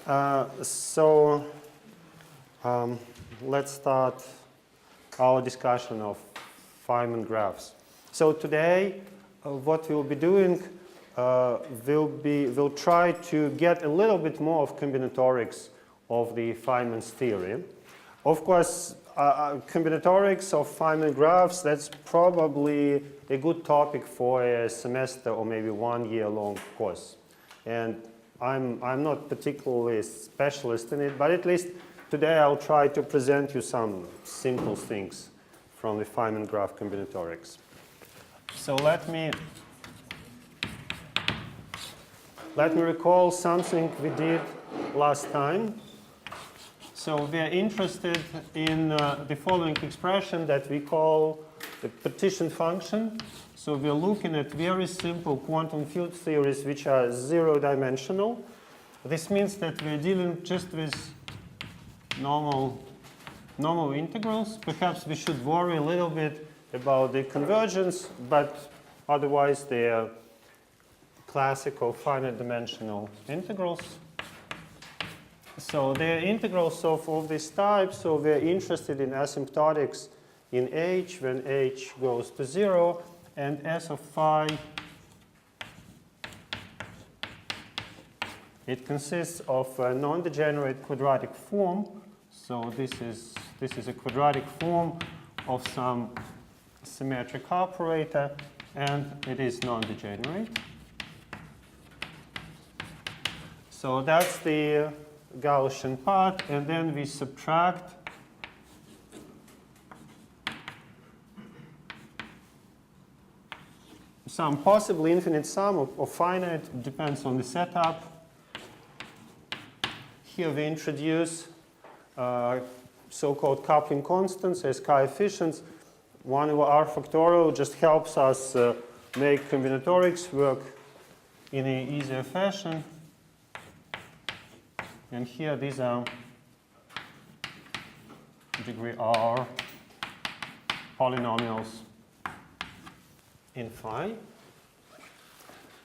Let's start our discussion of Feynman graphs. So today, what we'll be doing, we'll try to get a little bit more of combinatorics of the Feynman's theory. Of course, combinatorics of Feynman graphs, that's probably a good topic for a semester or maybe 1 year long course. And I'm not particularly a specialist in it, but at least today I'll try to present you some simple things from the Feynman graph combinatorics. So let me recall something we did last time. So we are interested in the following expression that we call the partition function. So we're looking at very simple quantum field theories which are zero-dimensional. This means that we're dealing just with normal integrals. Perhaps we should worry a little bit about the convergence, but otherwise they are classical finite-dimensional integrals. So they're integrals of this type, so we're interested in asymptotics in H when H goes to 0, and S of phi, it consists of a non-degenerate quadratic form. So this is a quadratic form of some symmetric operator, and it is non-degenerate. So that's the Gaussian part, and then we subtract some possibly infinite sum of finite, depends on the setup. Here we introduce so-called coupling constants as coefficients. 1 over r factorial just helps us make combinatorics work in an easier fashion. And here these are degree r polynomials in phi.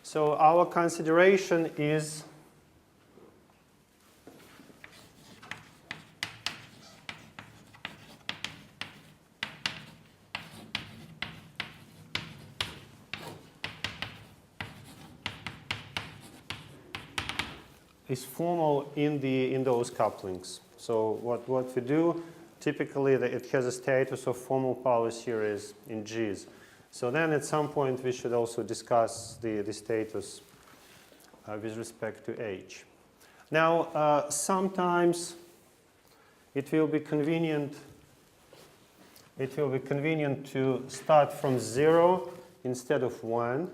So our consideration is formal in those couplings. So what we do, typically it has a status of formal power series in G's. So then at some point we should also discuss the status with respect to H. Now sometimes it will be convenient to start from 0 instead of 1.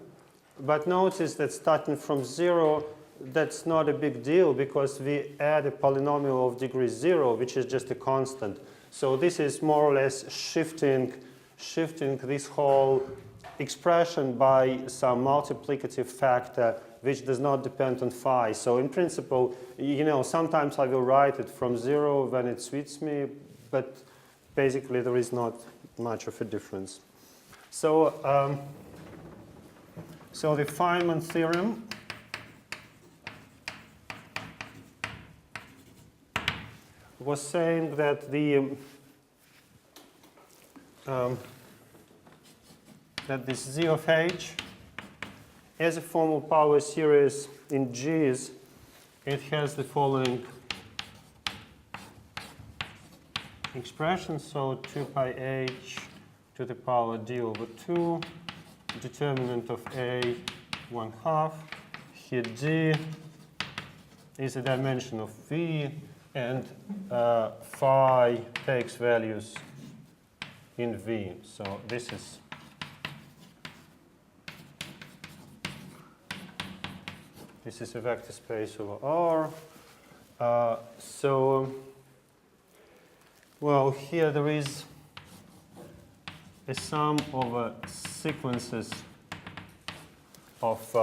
But notice that starting from 0, that's not a big deal because we add a polynomial of degree 0, which is just a constant. So this is more or less shifting this whole expression by some multiplicative factor which does not depend on phi. So in principle, sometimes I will write it from 0 when it suits me, but basically there is not much of a difference. So, so the Feynman theorem was saying that that this Z of H as a formal power series in G's, it has the following expression. So 2 pi H to the power D over 2, determinant of A 1/2. Here D is a dimension of V, and phi takes values in V. So this is a vector space over R. Well, here there is a sum of sequences of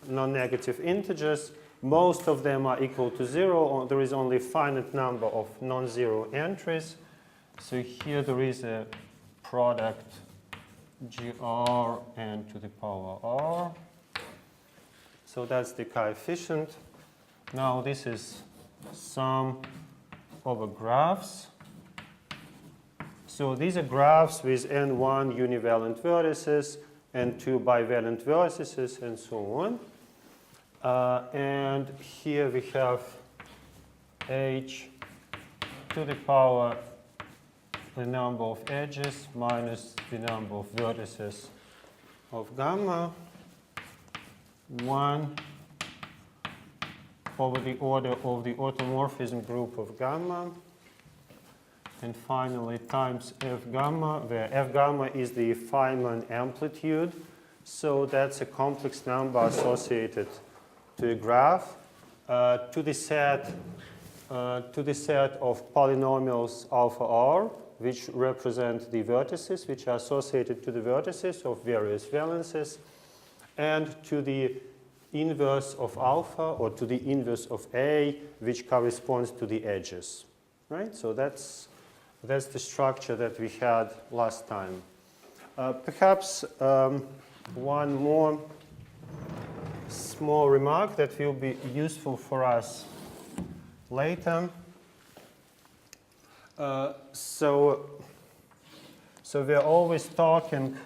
non-negative integers. Most of them are equal to 0. There is only a finite number of non-zero entries. So here there is a product GR n to the power R. So that's the coefficient. Now this is sum over graphs. So these are graphs with n1 univalent vertices and 2 bivalent vertices and so on. And here we have h to the power the number of edges minus the number of vertices of gamma, 1 over the order of the automorphism group of gamma, and finally times f gamma, where f gamma is the Feynman amplitude. So that's a complex number associated to a graph to the set of polynomials alpha r, which represent the vertices, which are associated to the vertices of various valences, and to the inverse of alpha, or to the inverse of A, which corresponds to the edges. Right? So that's the structure that we had last time. Perhaps one more small remark that will be useful for us later. So we're always talking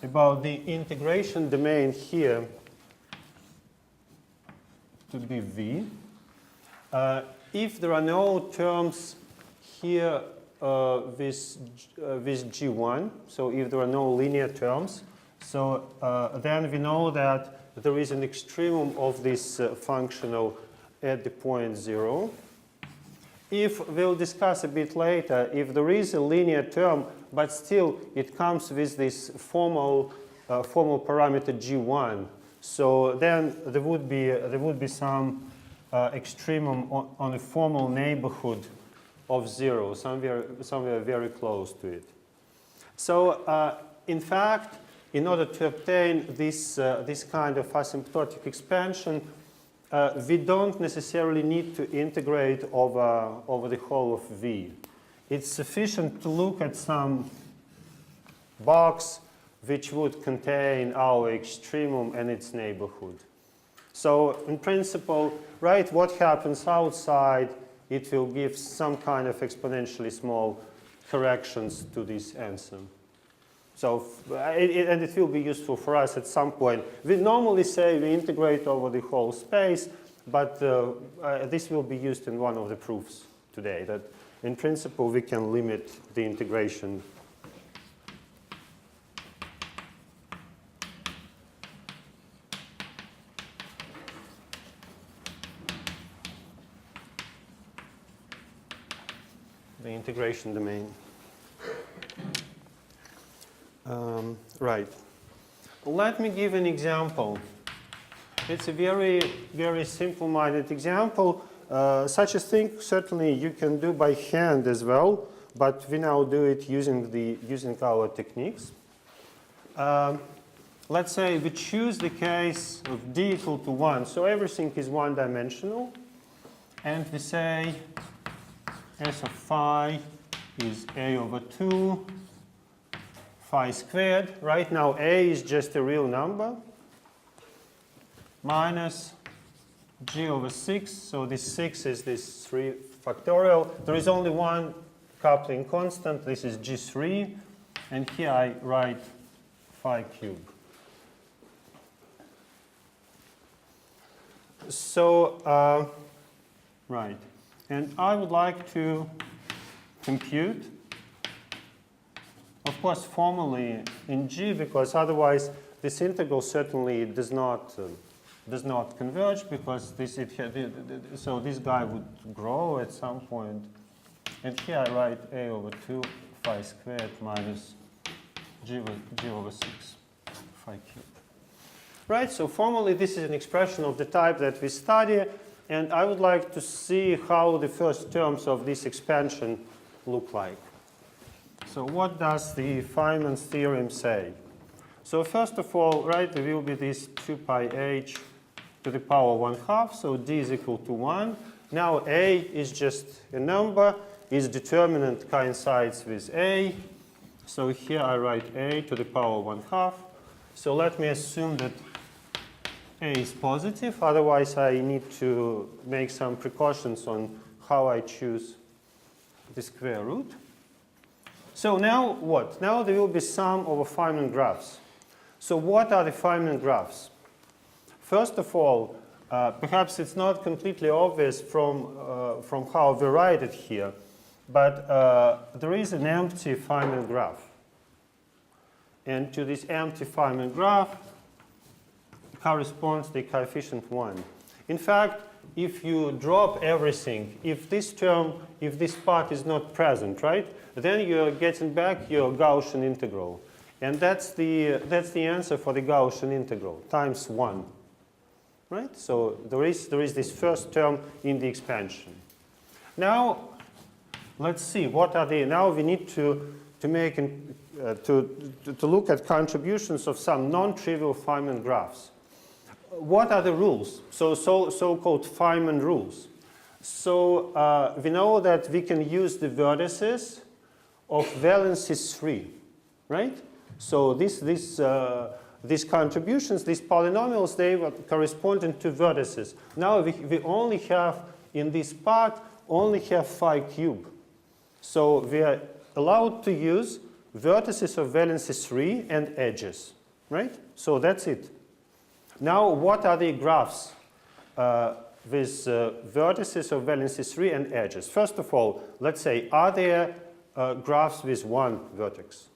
about the integration domain here to be V. If there are no terms here with G1, so if there are no linear terms, so then we know that there is an extremum of this functional at the point 0. If we'll discuss a bit later, if there is a linear term, but still it comes with this formal parameter G1, so then there would be some extremum on a formal neighborhood of 0, somewhere very close to it. So in fact, in order to obtain this kind of asymptotic expansion, we don't necessarily need to integrate over the whole of V. It's sufficient to look at some box which would contain our extremum and its neighborhood. So in principle, right, what happens outside, it will give some kind of exponentially small corrections to this answer. So, and it will be useful for us at some point. We normally say we integrate over the whole space, but this will be used in one of the proofs today, that in principle we can limit the integration. The integration domain. Right. Let me give an example. It's a very, very simple-minded example. Such a thing certainly you can do by hand as well, but we now do it using our techniques. Let's say we choose the case of d equal to 1, so everything is one-dimensional, and we say S of phi is a over 2 phi squared. Right now a is just a real number, minus g over 6. So this 6 is this 3 factorial. There is only one coupling constant. This is g3. And here I write phi cube. So, right. And I would like to compute, of course, formally in G, because otherwise this integral certainly does not converge, because so this guy would grow at some point. And here I write a over 2 phi squared minus g over 6 phi cubed. Right, so formally this is an expression of the type that we study, and I would like to see how the first terms of this expansion look like. So what does the Feynman's theorem say? So first of all, right, there will be this 2 pi h to the power 1/2, so d is equal to 1. Now a is just a number, its determinant coincides with a. So here I write a to the power 1/2. So let me assume that A is positive, otherwise I need to make some precautions on how I choose the square root. So now what? Now there will be sum over Feynman graphs. So what are the Feynman graphs? First of all, perhaps it's not completely obvious from how we write it here, but there is an empty Feynman graph. And to this empty Feynman graph corresponds the coefficient 1. In fact, if you drop everything, if this term, if this part is not present, right, then you're getting back your Gaussian integral. And that's the answer for the Gaussian integral, times 1. Right? So there is this first term in the expansion. Now, let's see, what are the, now we need to look at contributions of some non-trivial Feynman graphs. What are the rules? So-called Feynman rules. So we know that we can use the vertices of valency 3, right? So these contributions, these polynomials, they were corresponding to vertices. Now we only have, in this part, only have phi cube. So we are allowed to use vertices of valency 3 and edges, right? So that's it. Now what are the graphs with vertices of valency 3 and edges? First of all, let's say, are there graphs with one vertex?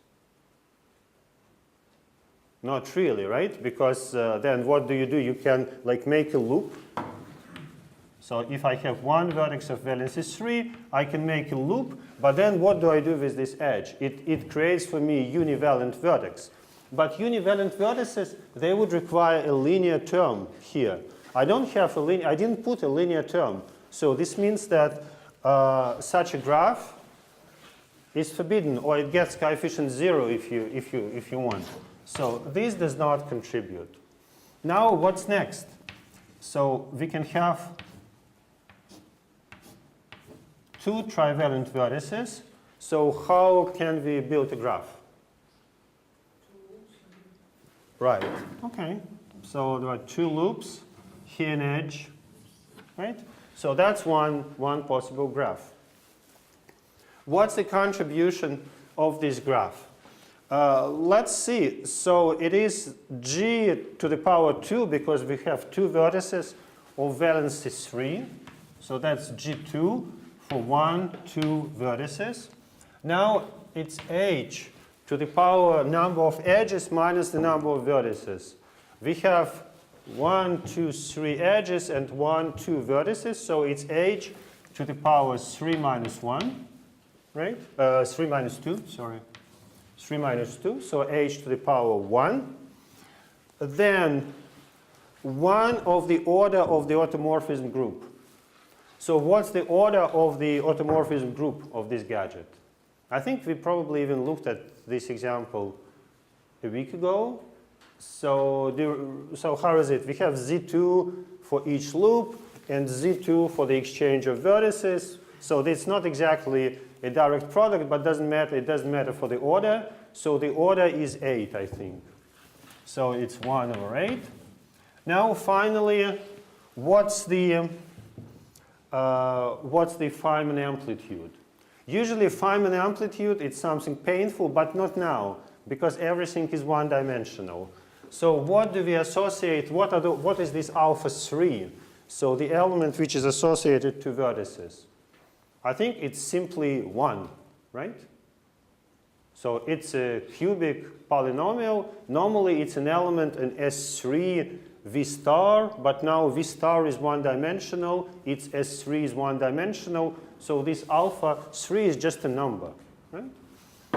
Not really, right? Because then what do? You can like make a loop. So if I have one vertex of valency 3, I can make a loop. But then what do I do with this edge? It creates for me a univalent vertex. But univalent vertices, they would require a linear term here. I don't have a linear, I didn't put a linear term. So this means that such a graph is forbidden, or it gets coefficient 0 if you want. So this does not contribute. Now what's next? So we can have two trivalent vertices. So how can we build a graph? Right. Okay. So there are two loops, here an edge, right? So that's one possible graph. What's the contribution of this graph? Let's see. So it is g to the power 2 because we have two vertices of valency 3. So that's g2 for 1, 2 vertices. Now it's h to the power number of edges minus the number of vertices. We have 1, 2, 3 edges and 1, 2 vertices. So it's h to the power 3 minus 1, right? 3 minus 2, sorry. 3 minus 2, so h to the power 1. Then 1 of the order of the automorphism group. So what's the order of the automorphism group of this gadget? I think we probably even looked at this example a week ago. So how is it? We have Z2 for each loop and Z2 for the exchange of vertices. So it's not exactly a direct product, but doesn't matter. It doesn't matter for the order. So the order is 8, I think. So it's 1 over 8. Now finally, what's the Feynman amplitude? Usually Feynman amplitude, it's something painful, but not now, because everything is one-dimensional. So what do we associate? What is this alpha 3? So the element which is associated to vertices. I think it's simply 1, right? So it's a cubic polynomial. Normally it's an element in S3 V star, but now V star is one-dimensional. Its S3 is one-dimensional. So this alpha 3 is just a number, right?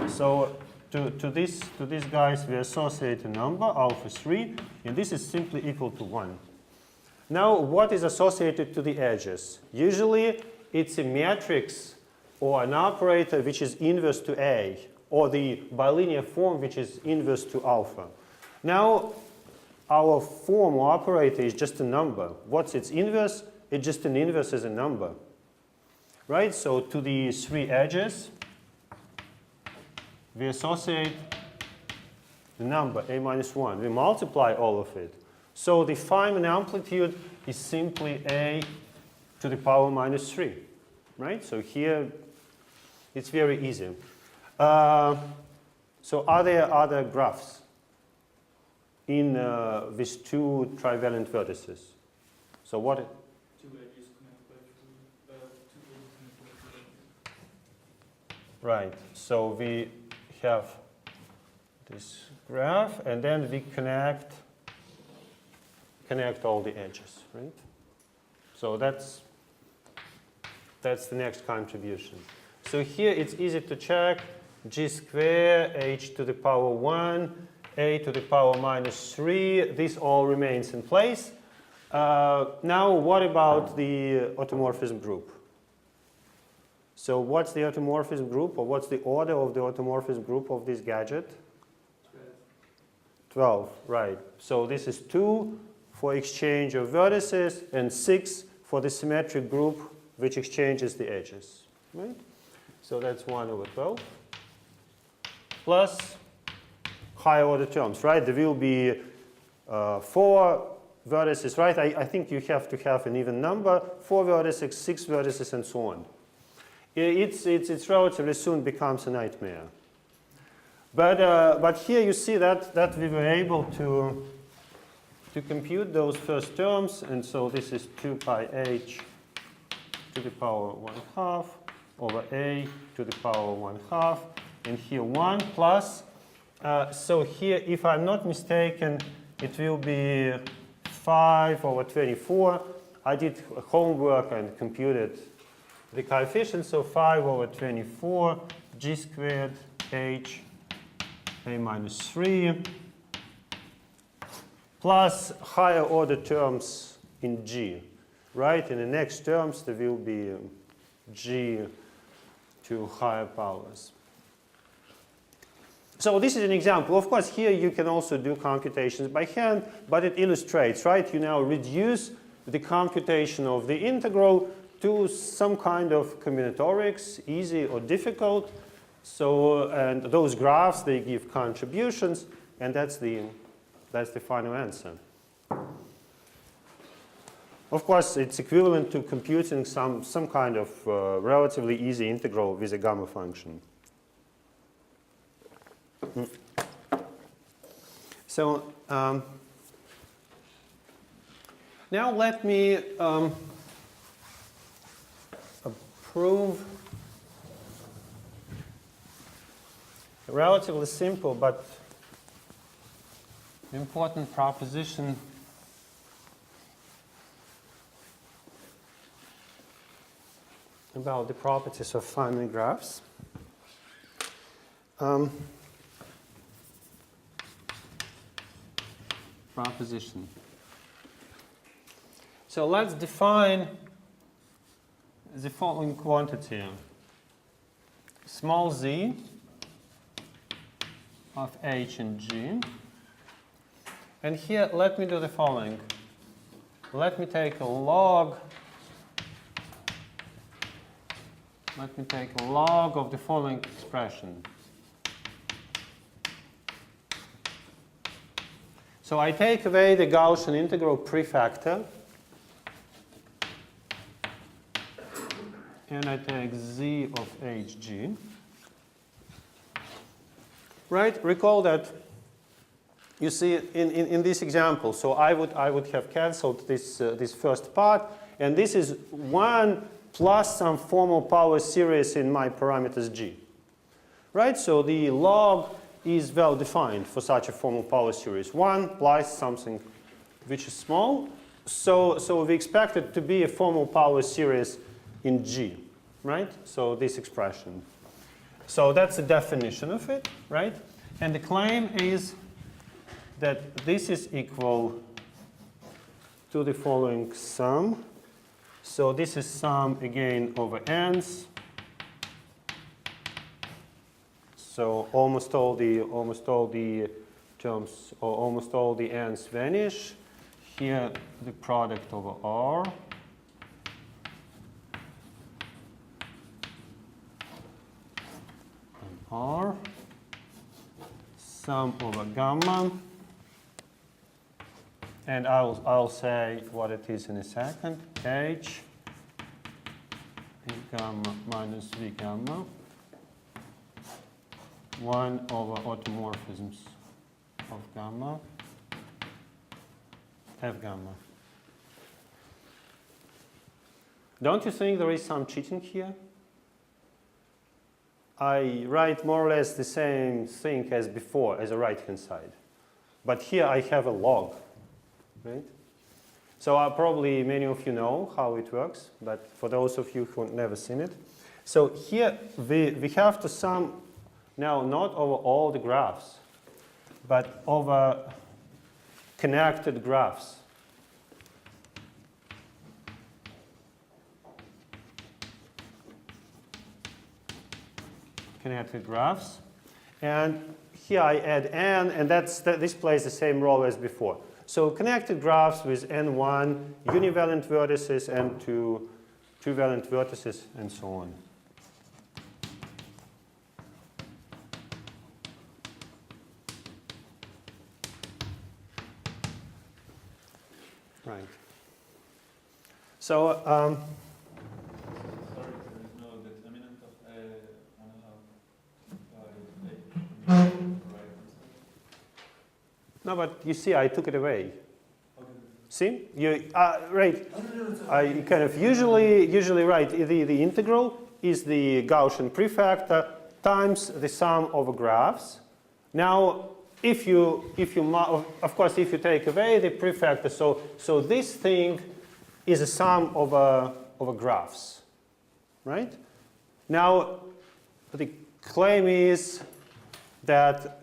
So to these guys we associate a number, alpha 3, and this is simply equal to 1. Now what is associated to the edges? Usually it's a matrix or an operator which is inverse to A, or the bilinear form which is inverse to alpha. Now our form or operator is just a number. What's its inverse? It's just an inverse as a number. Right? So to the 3 edges, we associate the number a minus 1. We multiply all of it. So the Feynman amplitude is simply a to the power minus 3, right? So here it's very easy. So are there other graphs in with two trivalent vertices? So what? Two edges connected by two edges connected by two. Right. So we have this graph, and then we connect all the edges, right? So that's the next contribution. So here it's easy to check g squared h to the power 1, a to the power minus 3. This all remains in place. Now what about the automorphism group? So what's the automorphism group, or what's the order of the automorphism group of this gadget? 12, right. So this is 2 for exchange of vertices and 6 for the symmetric group which exchanges the edges, right? So that's 1 over 12 plus higher order terms, right? There will be 4 vertices, right? I think you have to have an even number, 4 vertices, 6 vertices, and so on. It's relatively soon becomes a nightmare. But here you see that we were able to compute those first terms, and so this is 2 pi h to the power 1/2 over a to the power 1/2, and here 1 plus. So here, if I'm not mistaken, it will be 5 over 24. I did homework and computed the coefficients, so 5 over 24 g squared h a minus 3 plus higher order terms in g, right? In the next terms, there will be g to higher powers. So this is an example. Of course, here you can also do computations by hand, but it illustrates, right? You now reduce the computation of the integral to some kind of combinatorics, easy or difficult. So, and those graphs, they give contributions, and that's the final answer. Of course, it's equivalent to computing some kind of relatively easy integral with a gamma function. So now let me prove a relatively simple but important proposition about the properties of Feynman graphs. Proposition. So let's define the following quantity: small z of h and g. And here, let me do the following. Let me take a log. Let me take a log of the following expression. So I take away the Gaussian integral prefactor, and I take z of hg. Right? Recall that you see in this example, so I would have cancelled this first part, and this is 1 plus some formal power series in my parameters g. Right? So the log is well defined for such a formal power series. 1 plus something which is small. So we expect it to be a formal power series in g. Right? So this expression. So that's the definition of it, right? And the claim is that this is equal to the following sum. So this is sum again over n's. So almost all the terms, or almost all the n's vanish. Here the product over r. R, sum over gamma, And I'll say what it is in a second. H gamma minus V gamma 1 over automorphisms of gamma F gamma. Don't you think there is some cheating here? I write more or less the same thing as before as a right-hand side. But here I have a log, right? So probably many of you know how it works, but for those of you who have never seen it. So here we have to sum now not over all the graphs, but over connected graphs. Connected graphs. And here I add n, and this plays the same role as before. So connected graphs with n1 univalent vertices and two valent vertices and so on. Right. So Sorry, there is no determinant of A 1/2 H. no, but you see, I took it away. Okay. See, you right. I kind of usually write the integral is the Gaussian prefactor times the sum over graphs. Now, if you of course if you take away the prefactor, so this thing is a sum over graphs, right? Now, the claim is that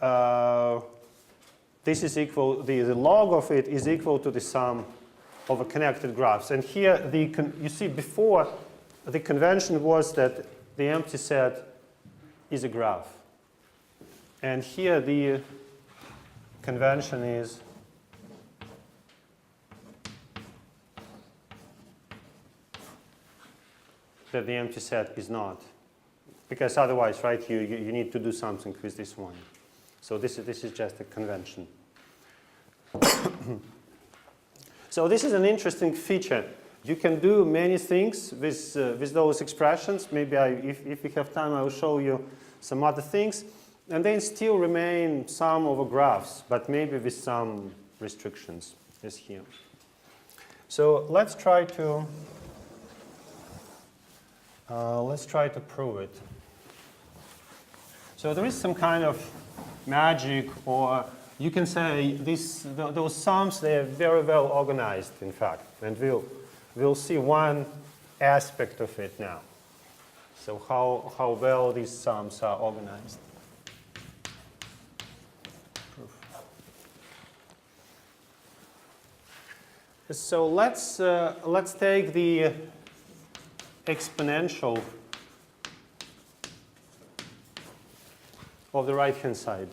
this is equal, the log of it is equal to the sum of connected graphs. And here, you see before, the convention was that the empty set is a graph. And here the convention is that the empty set is not. Because otherwise, right, you need to do something with this one. So this is just a convention. So this is an interesting feature. You can do many things with those expressions. Maybe if we have time, I will show you some other things. And then still remain sum over graphs, but maybe with some restrictions, as here. So let's try to prove it. So there is some kind of magic, or you can say those sums, they're very well organized, in fact. And we'll see one aspect of it now. So how well these sums are organized. So let's take the exponential of the right-hand side.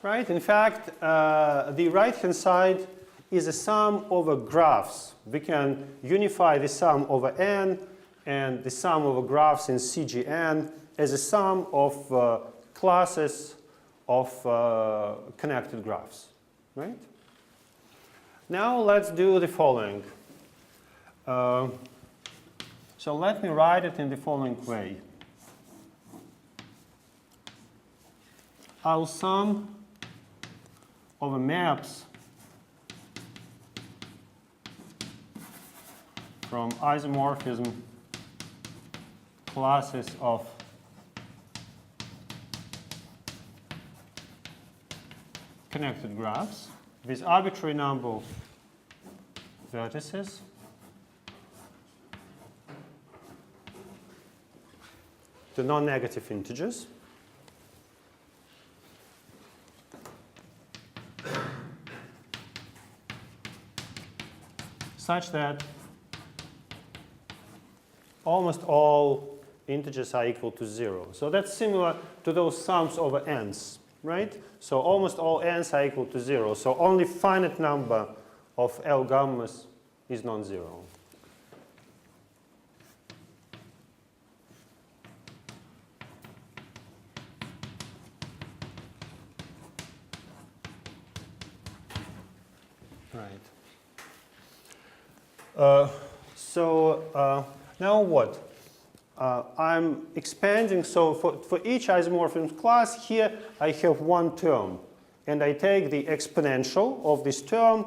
Right? In fact, the right-hand side is a sum over graphs. We can unify the sum over n and the sum over graphs in CGN as a sum of classes of connected graphs. Right? Now let's do the following. So let me write it in the following way. I'll sum over maps from isomorphism classes of connected graphs with arbitrary number of vertices to non-negative integers. Such that almost all integers are equal to 0. So that's similar to those sums over n's, right? So almost all n's are equal to 0. So only finite number of L gammas is non-zero. Right. Now what? I'm expanding, so for each isomorphism class here I have one term, and I take the exponential of this term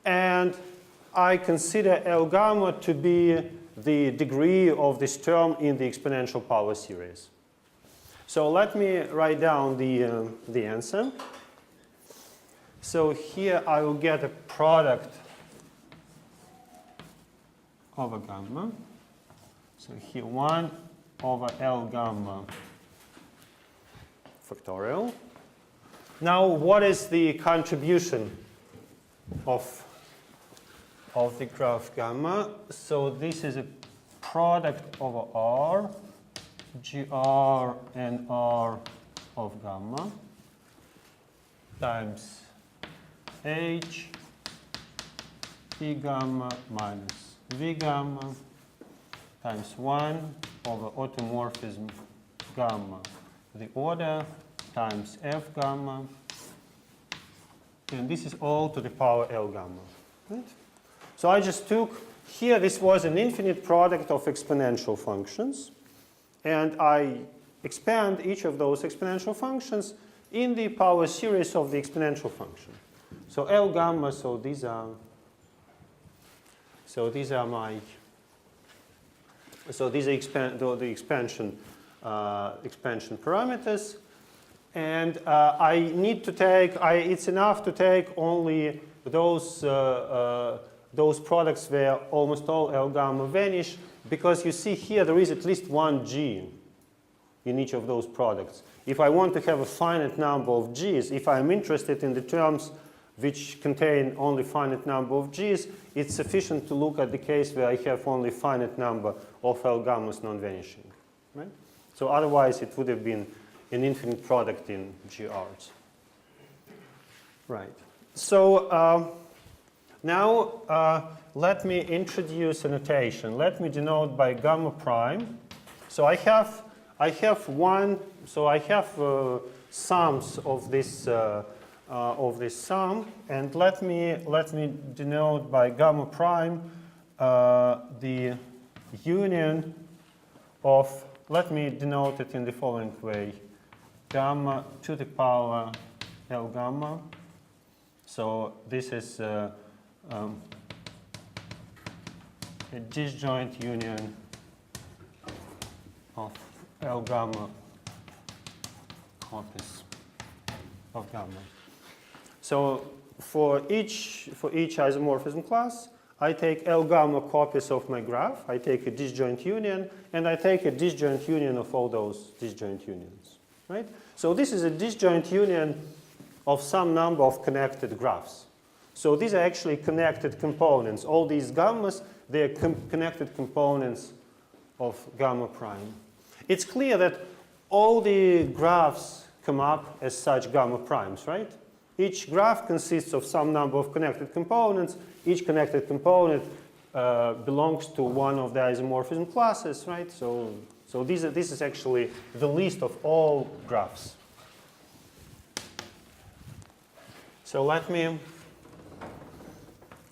and I consider L gamma to be the degree of this term in the exponential power series. So let me write down the answer. So here I will get a product over gamma. So here 1 over L gamma factorial. Now what is the contribution of the graph gamma? So this is a product over R, GR and R of gamma times H P gamma minus V gamma times 1 over automorphism gamma, the order times F gamma, and this is all to the power L gamma. Right? So I just took, here this was an infinite product of exponential functions, and I expand each of those exponential functions in the power series of the exponential function. So L gamma, so these are my, so these are the expansion parameters, and I need to take, it's enough to take only those products where almost all L gamma vanish, because you see here there is at least one G in each of those products. If I want to have a finite number of G's, if I'm interested in the terms which contain only finite number of G's, it's sufficient to look at the case where I have only finite number of L gammas non-vanishing. Right? So otherwise it would have been an infinite product in GRs. Right. So now let me introduce a notation. Let me denote by gamma prime. So I have sums of this sum, and let me denote by gamma prime the union of, let me denote it in the following way: gamma to the power L gamma. So this is a disjoint union of L gamma copies of gamma. So for each isomorphism class, I take L gamma copies of my graph, I take a disjoint union, and I take a disjoint union of all those disjoint unions. Right? So this is a disjoint union of some number of connected graphs. So these are actually connected components. All these gammas, they are connected components of gamma prime. It's clear that all the graphs come up as such gamma primes, right? Each graph consists of some number of connected components. Each connected component belongs to one of the isomorphism classes, right? So this is actually the list of all graphs. So let me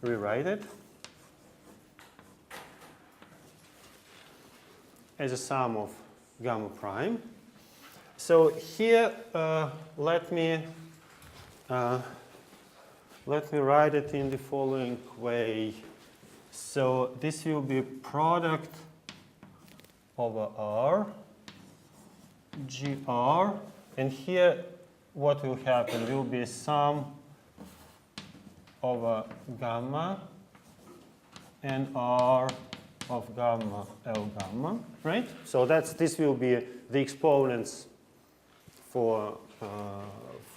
rewrite it as a sum of gamma prime. So here, let me write it in the following way. So this will be product over R, GR, and here what will happen will be a sum over gamma and R of gamma L gamma, right? So this will be the exponents for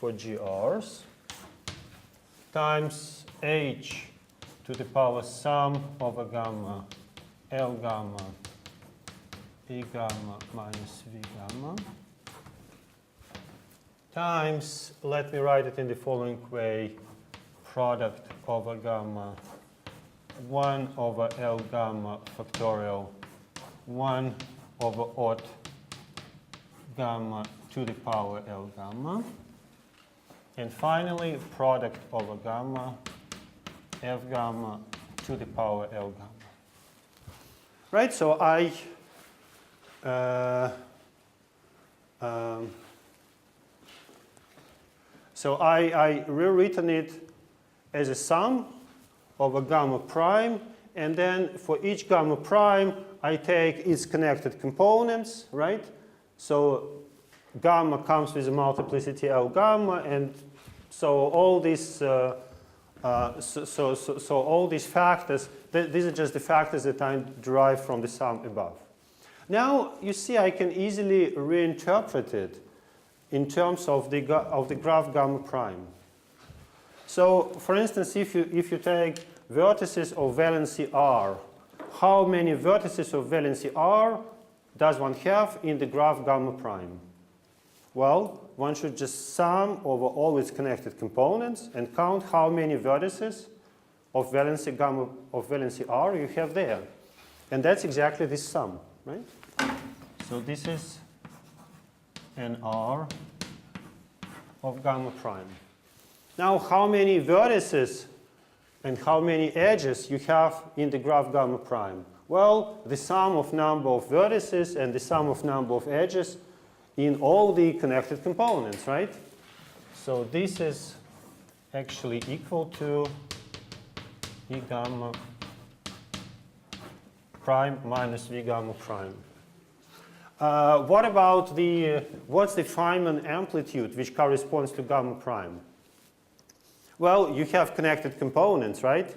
GRs times H to the power sum over gamma L gamma E gamma minus V gamma times, let me write it in the following way, product over gamma 1 over L gamma factorial 1 over odd gamma to the power L gamma, and finally product over gamma f gamma to the power L gamma. Right, so I rewritten it as a sum of a gamma prime, and then for each gamma prime, I take its connected components, right? So gamma comes with a multiplicity L gamma, and so all these all these factors, these are just the factors that I derive from the sum above. Now you see I can easily reinterpret it in terms of the graph gamma prime. So for instance, if you take vertices of valency R, how many vertices of valency R does one have in the graph gamma prime? Well, one should just sum over all its connected components and count how many vertices of valency R you have there. And that's exactly this sum, right? So this is an R of gamma prime. Now, how many vertices and how many edges you have in the graph gamma prime? Well, the sum of number of vertices and the sum of number of edges in all the connected components, right? So this is actually equal to E gamma prime minus V gamma prime. What about what's the Feynman amplitude which corresponds to gamma prime? Well, you have connected components, right?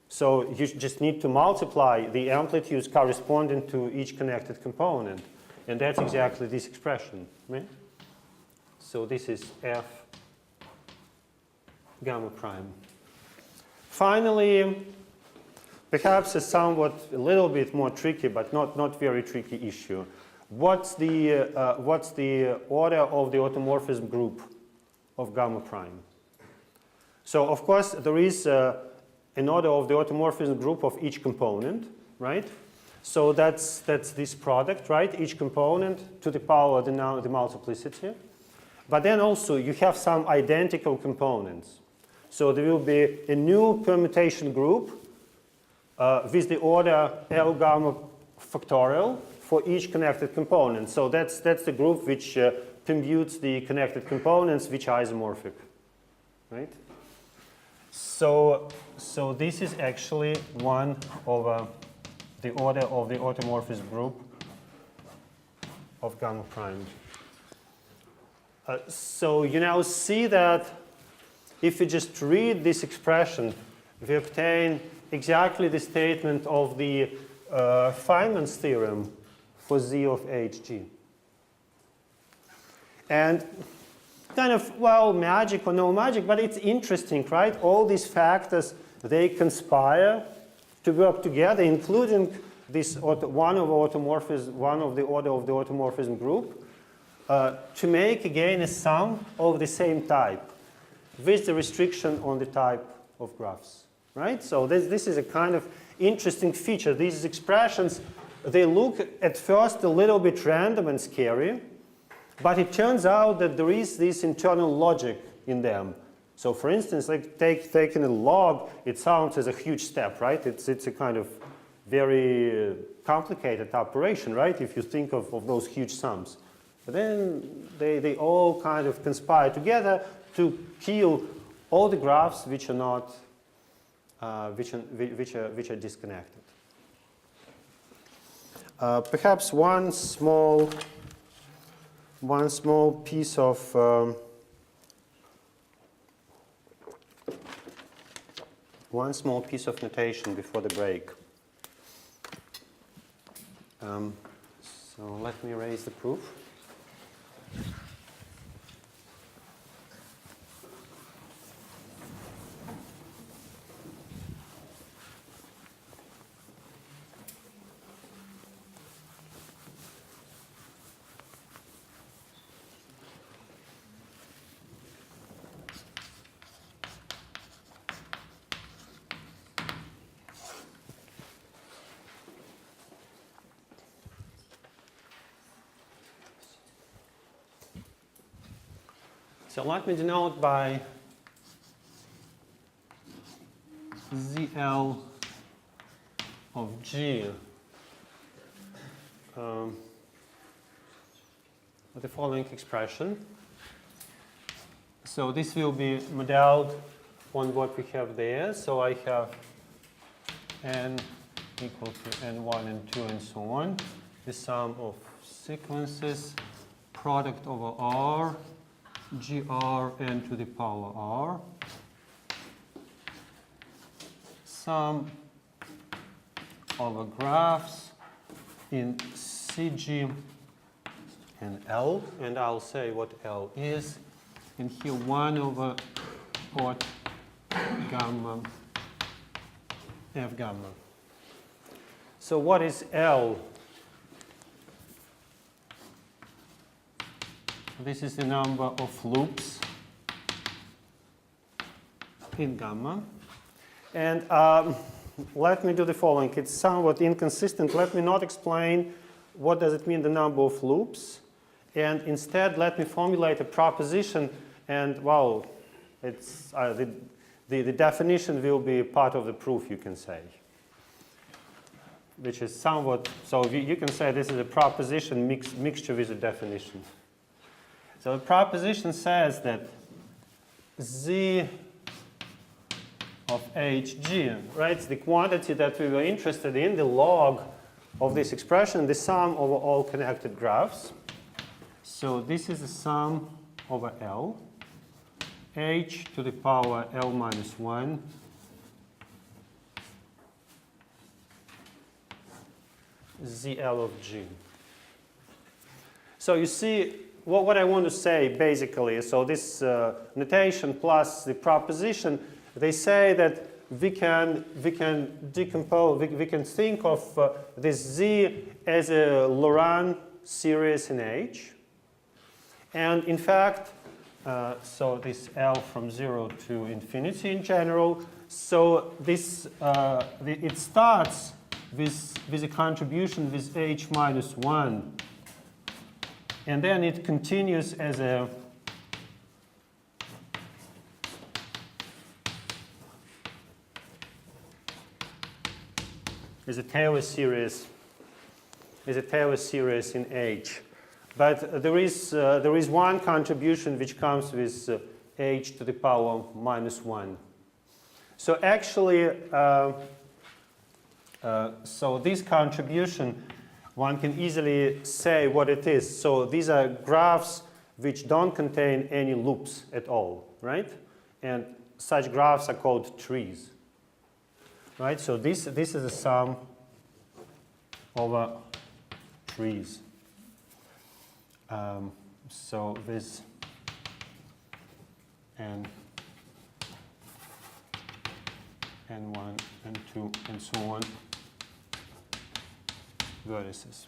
So you just need to multiply the amplitudes corresponding to each connected component. And that's exactly this expression, right? So this is F gamma prime. Finally, perhaps a somewhat a little bit more tricky, but not very tricky issue. What's the order of the automorphism group of gamma prime? So of course there is an order of the automorphism group of each component, right? So that's this product, right? Each component to the power of the multiplicity. But then also you have some identical components. So there will be a new permutation group with the order L gamma factorial for each connected component. So that's the group which computes the connected components which are isomorphic, right? So this is actually 1 over the order of the automorphism group of gamma prime. So you now see that if you just read this expression, we obtain exactly the statement of the Feynman's theorem for Z of Hg. And kind of, well, magic or no magic, but it's interesting, right? All these factors, they conspire to work together, including this one of the order of the automorphism group, to make again a sum of the same type with the restriction on the type of graphs, right? So this is a kind of interesting feature. These expressions, they look at first a little bit random and scary, but it turns out that there is this internal logic in them. So for instance, like taking a log, it sounds as a huge step, right? It's a kind of very complicated operation, right? If you think of those huge sums. But then they all kind of conspire together to kill all the graphs which are not, which are disconnected. Perhaps one small piece of notation before the break. So let me erase the proof. So let me denote by ZL of G with the following expression. So this will be modeled on what we have there. So I have n equal to n1 and 2 and so on. The sum of sequences, product over R, GR n to the power R. Sum over graphs in CG and L, and I'll say what L is. And here 1 over odd gamma F gamma. So what is L? This is the number of loops in gamma. And let me do the following. It's somewhat inconsistent. Let me not explain what does it mean, the number of loops. And instead, let me formulate a proposition. And, well, it's, the definition will be part of the proof, you can say. Which is somewhat, so you can say this is a proposition mixture with a definition. So the proposition says that Z of Hg, right? It's the quantity that we were interested in, the log of this expression, the sum over all connected graphs. So this is the sum over L, H to the power L minus 1 ZL of G. So you see, what I want to say basically, so this notation plus the proposition, they say that we can decompose, we can think of this Z as a Laurent series in H. And in fact, so this L from 0 to infinity in general, so this, it starts with a contribution with H minus 1. And then it continues as a Taylor series, in H. But there is one contribution which comes with H to the power minus 1. So actually, so this contribution, one can easily say what it is. So these are graphs which don't contain any loops at all, right? And such graphs are called trees, right? So this is a sum over trees. So this n1, n2, and so on vertices.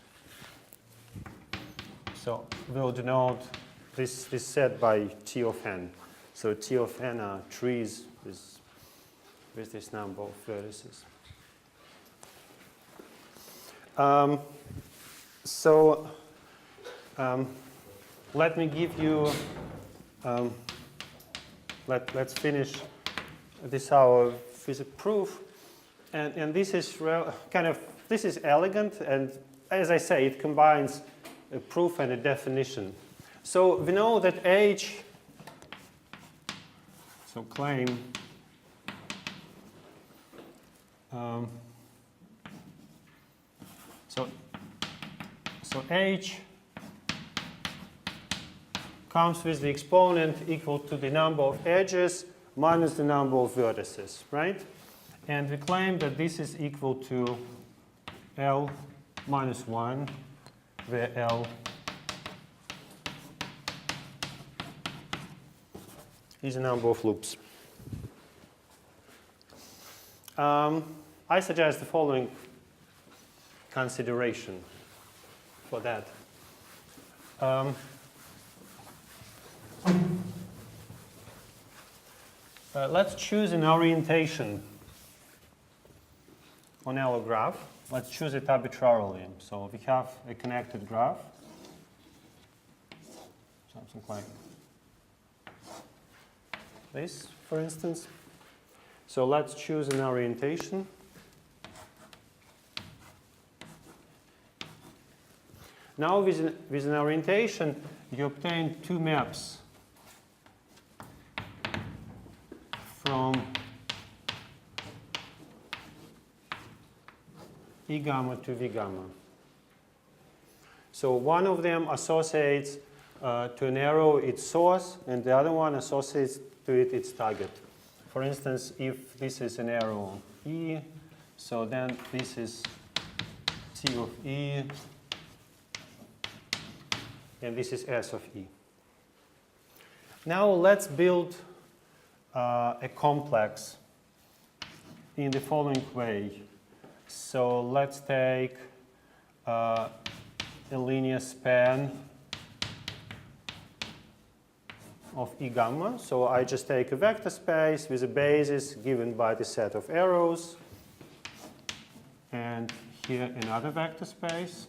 So we'll denote this set by T of n. So T of n are trees with this number of vertices. Let me give you, let's finish this our physics proof. And this is this is elegant, and as I say, it combines a proof and a definition. So we know that H, so claim, so H comes with the exponent equal to the number of edges minus the number of vertices, right? And we claim that this is equal to L minus 1, where L is the number of loops. I suggest the following consideration for that. Let's choose an orientation on our graph. Let's choose it arbitrarily. So we have a connected graph, something like this, for instance. So let's choose an orientation. Now with an orientation, you obtain two maps from E gamma to V gamma. So one of them associates to an arrow its source, and the other one associates to it its target. For instance, if this is an arrow E, so then this is T of E, and this is S of E. Now let's build a complex in the following way. So let's take a linear span of E gamma. So I just take a vector space with a basis given by the set of arrows, and here another vector space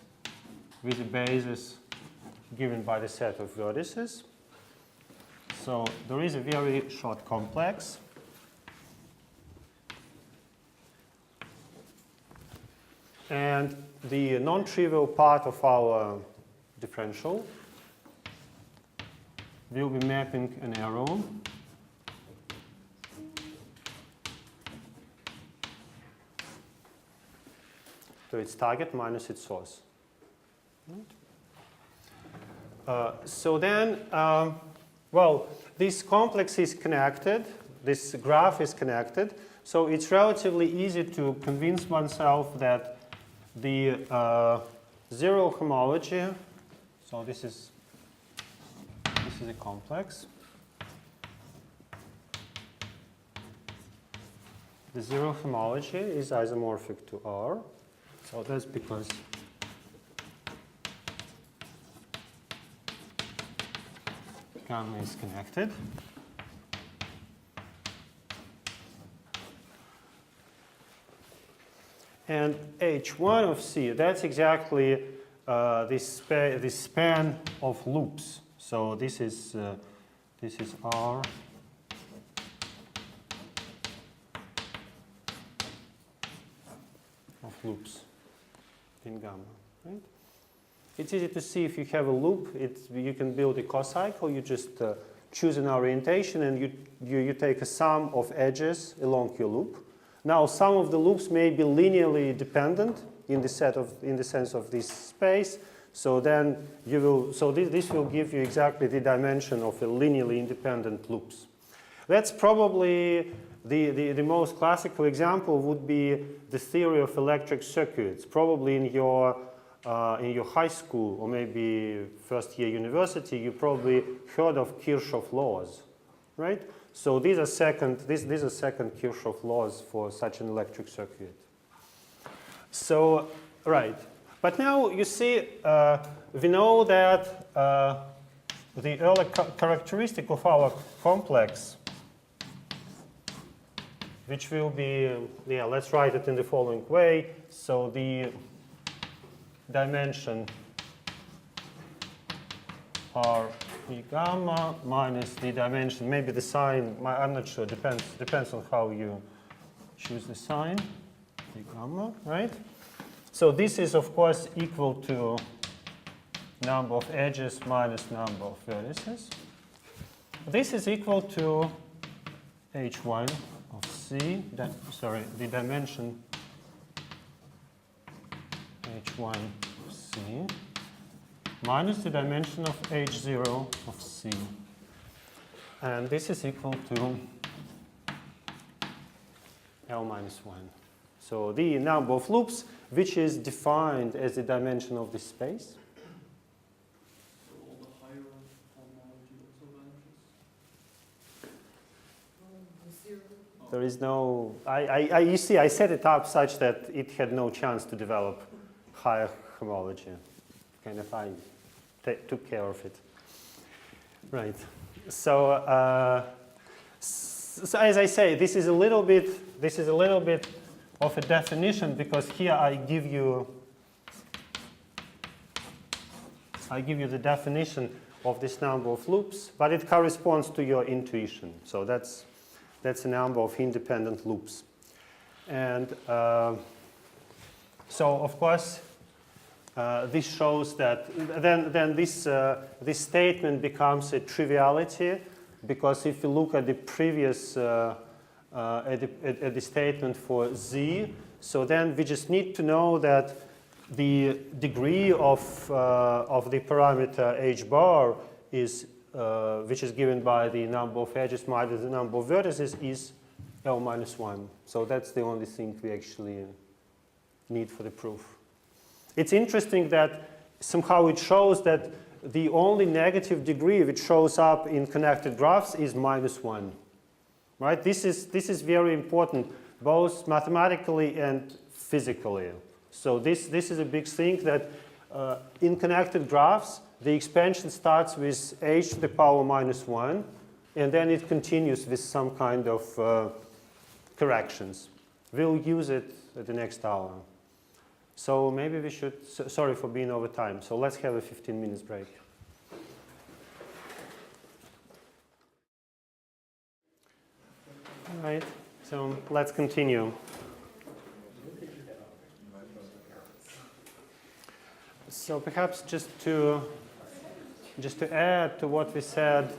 with a basis given by the set of vertices. So there is a very short complex. And the non-trivial part of our differential will be mapping an arrow to its target minus its source. So then, well, this complex is connected, this graph is connected, so it's relatively easy to convince oneself that the zero homology, so this is a complex. The zero homology is isomorphic to R, so that's because gamma is connected. And H1 of C, that's exactly this span of loops. So this is R of loops in gamma, right? It's easy to see if you have a loop, you can build a cocycle. You just choose an orientation and you take a sum of edges along your loop. Now, some of the loops may be linearly dependent in the sense of this space. So then this will give you exactly the dimension of a linearly independent loops. That's probably the most classical example would be the theory of electric circuits. Probably in your high school or maybe first year university, you probably heard of Kirchhoff laws, right? So these are second Kirchhoff laws for such an electric circuit. So, right. But now you see, we know that the early characteristic of our complex, which will be, let's write it in the following way. So the dimension are E gamma minus the dimension, maybe the sign, I'm not sure, depends on how you choose the sign, E gamma, right? So this is, of course, equal to number of edges minus number of vertices. This is equal to H1 of C, the dimension H1 of C minus the dimension of H0 of C. And this is equal to L minus 1. So the number of loops, which is defined as the dimension of this space. So all the higher homology also vanishes? There is no, you see, I set it up such that it had no chance to develop higher homology. Kind of, I took care of it. Right. So, so as I say, this is a little bit of a definition, because here I give you the definition of this number of loops, but it corresponds to your intuition. So that's That's a number of independent loops. And so, of course, this shows that then this statement becomes a triviality, because if you look at the previous at the statement for z, so then we just need to know that the degree of the parameter h bar is which is given by the number of edges minus the number of vertices is L minus 1. So that's the only thing we actually need for the proof. It's interesting that somehow it shows that the only negative degree which shows up in connected graphs is minus 1. Right? This is very important, both mathematically and physically. So this is a big thing, that in connected graphs, the expansion starts with h to the power minus 1, and then it continues with some kind of corrections. We'll use it at the next hour. So maybe we should, sorry for being over time, so let's have a 15 minutes break. All right, so let's continue. So perhaps just to add to what we said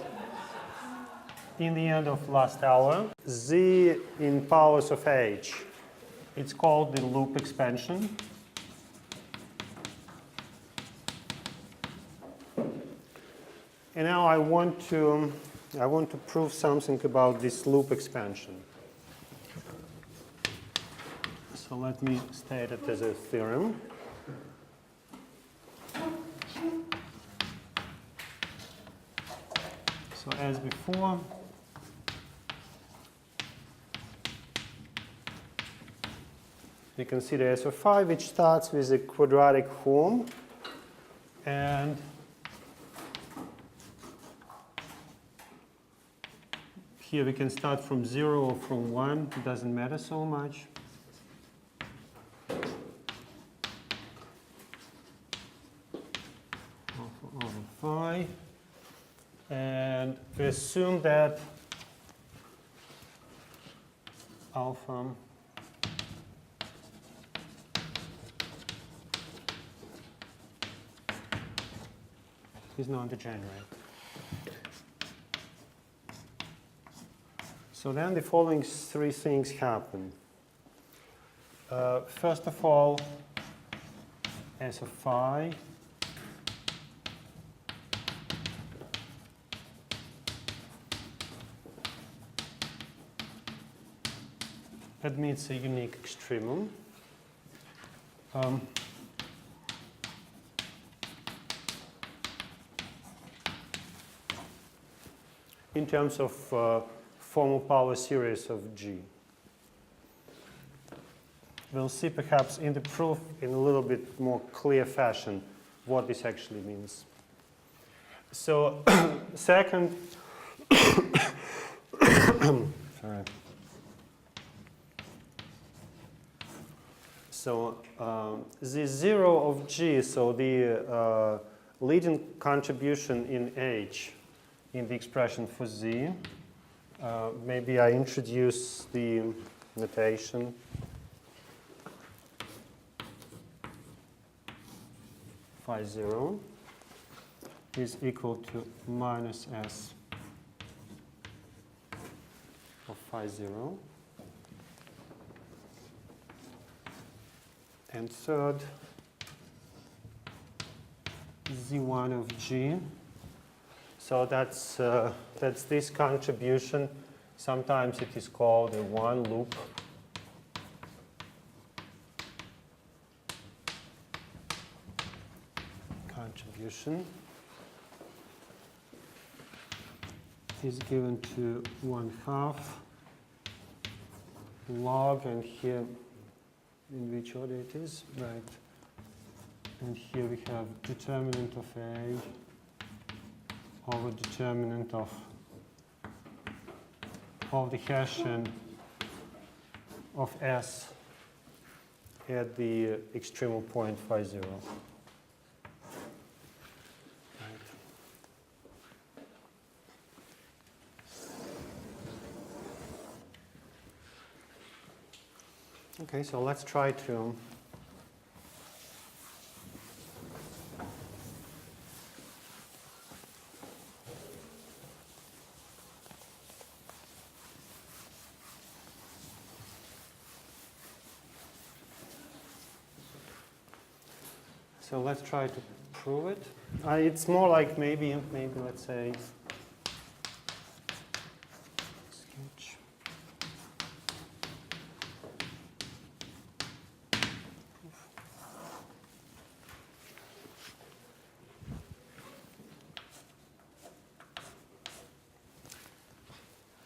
in the end of last hour, z in powers of h, it's called the loop expansion. And now I want to prove something about this loop expansion. So let me state it as a theorem. So as before, we consider S of phi, which starts with a quadratic form, and here we can start from 0 or from 1, it doesn't matter so much. Over phi. And we assume that alpha is non-degenerate. So then the following three things happen. First of all, S of phi admits a unique extremum. In terms of formal power series of G. We'll see perhaps in the proof in a little bit more clear fashion what this actually means. So second, sorry. So the 0 of G, so the leading contribution in H in the expression for Z, maybe I introduce the notation. Phi 0 is equal to minus S of phi 0. And third, Z1 of G. So that's this contribution. Sometimes it is called a one loop. Contribution is given to 1/2 log, and here in which order it is, right? And here we have determinant of A over determinant of the Hessian of S at the extremal point phi 0. Right. Okay, so let's try to prove it. It's more like maybe let's say sketch.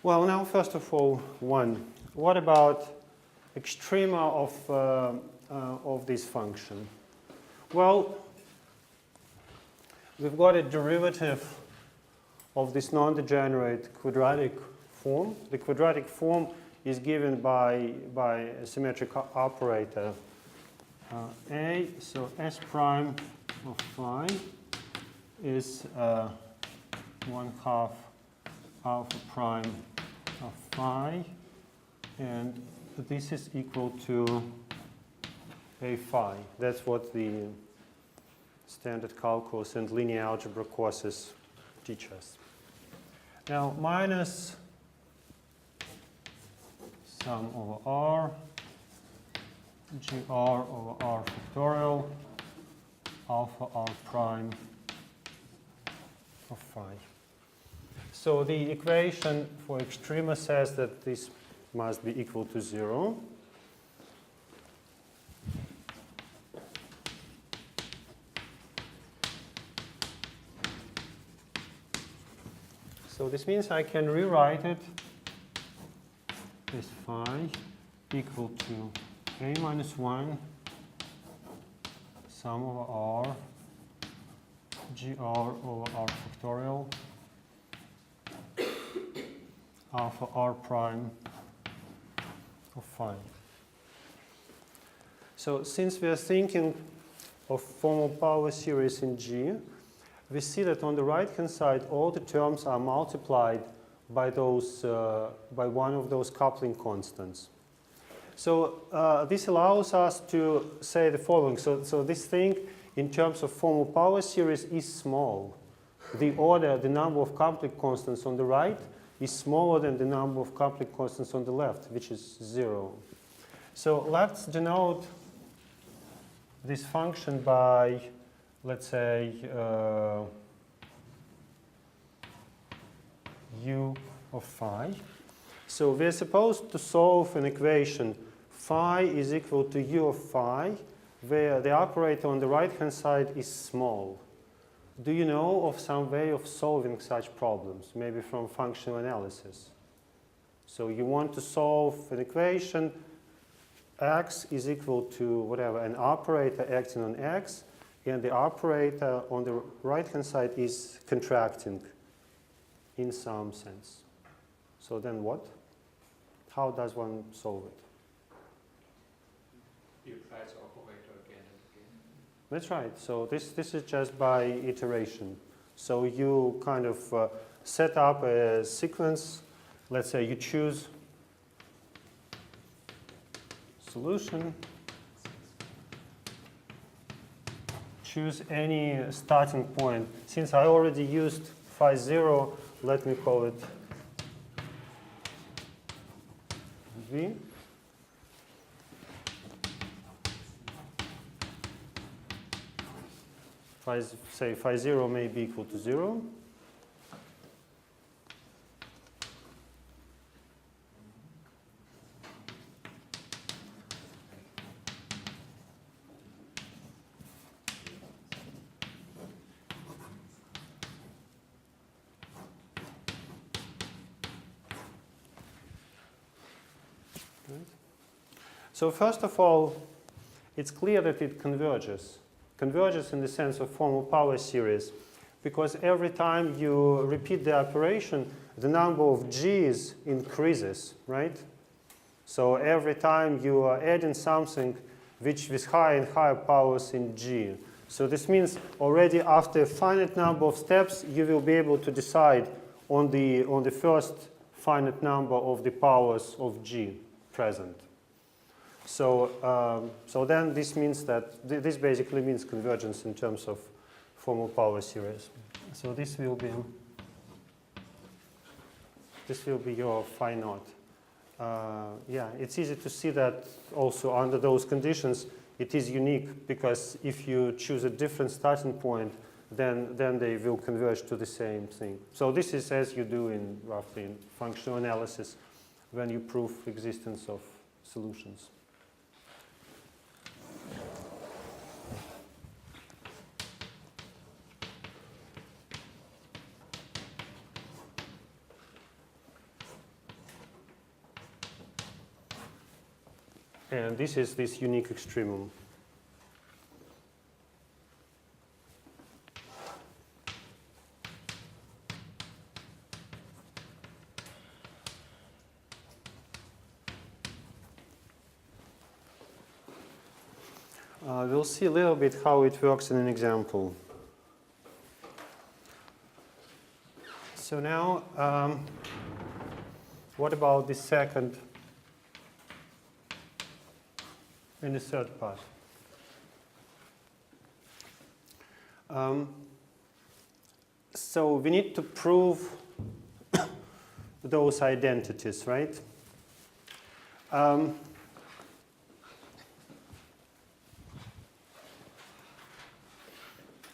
Well, now first of all, what about extrema of this function? Well, we've got a derivative of this non-degenerate quadratic form. The quadratic form is given by a symmetric operator A. So S prime of phi is 1/2 alpha prime of phi, and this is equal to A phi. That's what the standard calculus and linear algebra courses teach us. Now, minus sum over R, GR over R factorial, alpha R prime of phi. So the equation for extrema says that this must be equal to 0. So this means I can rewrite it as phi equal to A minus 1 sum over R, GR over R factorial, alpha R prime of phi. So since we are thinking of formal power series in G, we see that on the right-hand side, all the terms are multiplied by one of those coupling constants. So this allows us to say the following. So this thing, in terms of formal power series, is small. The number of coupling constants on the right is smaller than the number of coupling constants on the left, which is 0. So let's denote this function by, let's say, u of phi. So we're supposed to solve an equation phi is equal to u of phi, where the operator on the right-hand side is small. Do you know of some way of solving such problems, maybe from functional analysis? So you want to solve an equation, x is equal to whatever, an operator acting on x, and the operator on the right-hand side is contracting in some sense. So then what? How does one solve it? You try the operator again and again. That's right. So this is just by iteration. So you kind of set up a sequence. Let's say you choose solution. Choose any starting point. Since I already used phi 0, let me call it V. Say phi 0 may be equal to 0. So first of all, it's clear that it converges. Converges in the sense of formal power series, because every time you repeat the operation, the number of g's increases, right? So every time you are adding something which with higher and higher powers in g. So this means already after a finite number of steps, you will be able to decide on the first finite number of the powers of g present. So then this means that this basically means convergence in terms of formal power series. So this will be your phi naught. Yeah, it's easy to see that also under those conditions it is unique, because if you choose a different starting point, then they will converge to the same thing. So this is as you do in roughly in functional analysis when you prove existence of solutions. And this is this unique extremum. We'll see a little bit how it works in an example. So now, what about the second and the third part? So we need to prove those identities, right?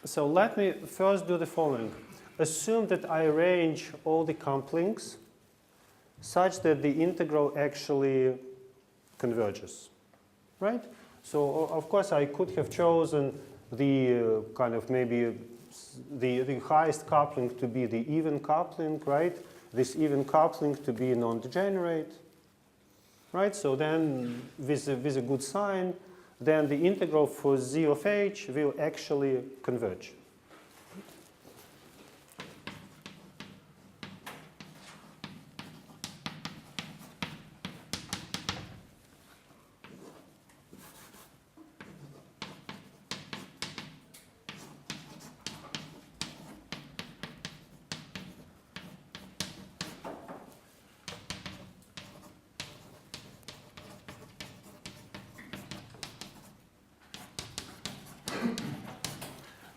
So let me first do the following. Assume that I arrange all the couplings such that the integral actually converges, right? So of course I could have chosen the kind of maybe the highest coupling to be the even coupling, right? This even coupling to be non-degenerate, right? So then with a good sign, then the integral for z of h will actually converge.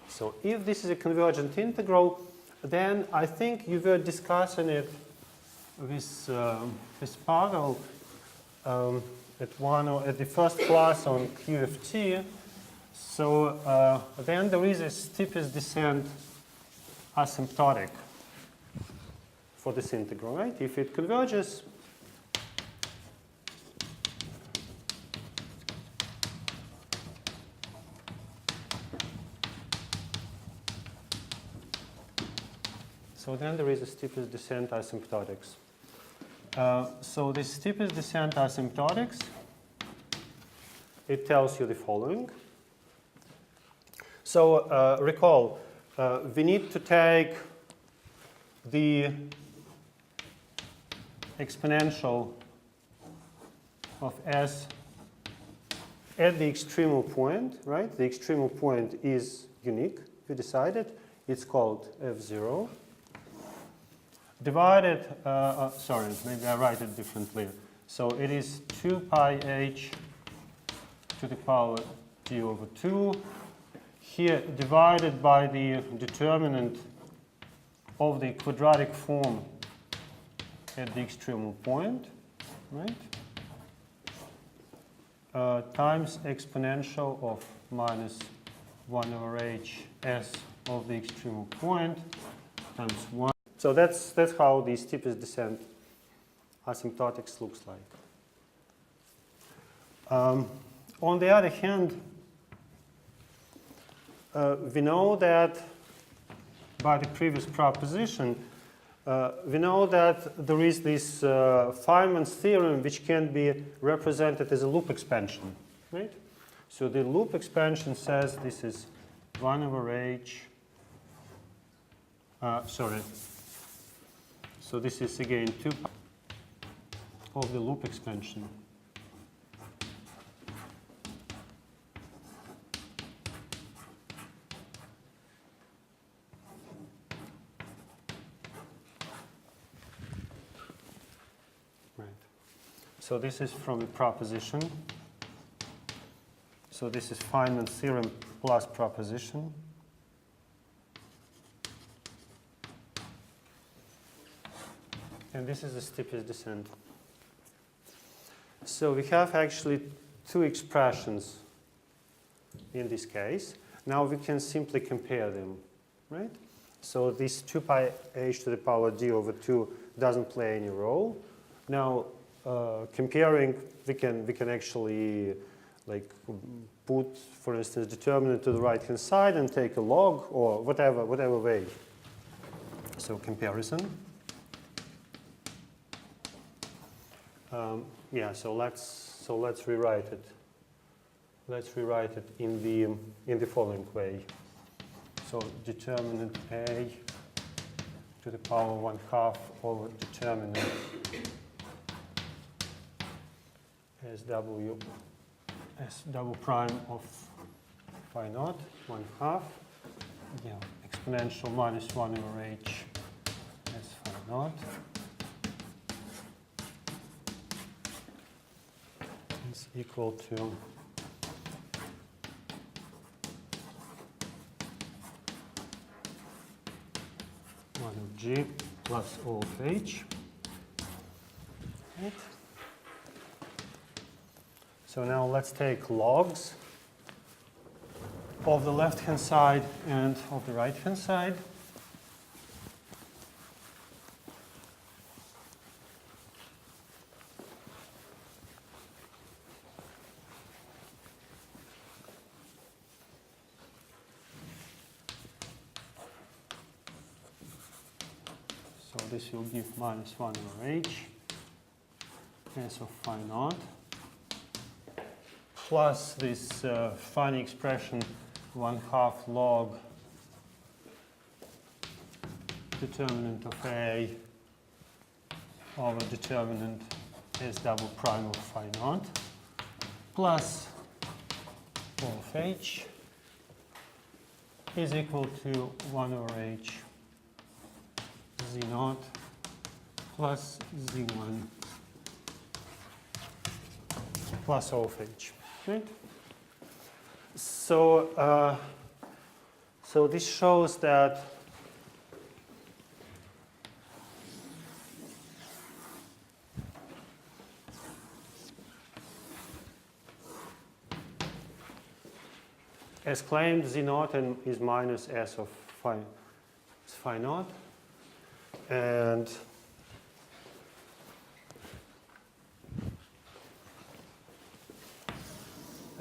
So if this is a convergent integral, then I think you were discussing it with Pavel at the first class on QFT. So then there is a steepest descent asymptotic for this integral, right? If it converges, so then there is a steepest descent asymptotics. So the steepest descent asymptotics, it tells you the following. So recall, we need to take the exponential of s at the extremal point, right? The extremal point is unique. We decided it's called f0. Divided, sorry, maybe I write it differently. So it is 2 pi h to the power d over 2. Here, divided by the determinant of the quadratic form at the extremal point, right? Times exponential of minus 1 over h s of the extremal point times 1. So that's how the steepest descent asymptotics looks like. On the other hand, we know that by the previous proposition, we know that there is this Feynman's theorem which can be represented as a loop expansion, right? So the loop expansion says this is 1 over h, sorry. So this is again 2 pi of the loop expansion. Right. So this is from the proposition. So this is Feynman's theorem plus proposition. And this is the steepest descent. So we have actually two expressions in this case. Now we can simply compare them, right? So this 2 pi h to the power d over 2 doesn't play any role. Now comparing, we can actually like put, for instance, determinant to the right-hand side and take a log or whatever way. So comparison. Yeah, so let's rewrite it. Let's rewrite it in the following way. So determinant A to the power 1/2 over determinant S double prime of phi naught 1/2. Yeah, exponential minus 1 over h S phi naught. Is equal to 1 of g plus O of h. Right. So now let's take logs of the left-hand side and of the right-hand side. This will give minus 1 over h, S of phi naught, plus this funny expression 1/2 log determinant of A over determinant S double prime of phi naught, plus O of h is equal to 1 over h z naught plus z1 plus O of h. Right? So, so this shows that as claimed, z naught is minus S of phi naught. And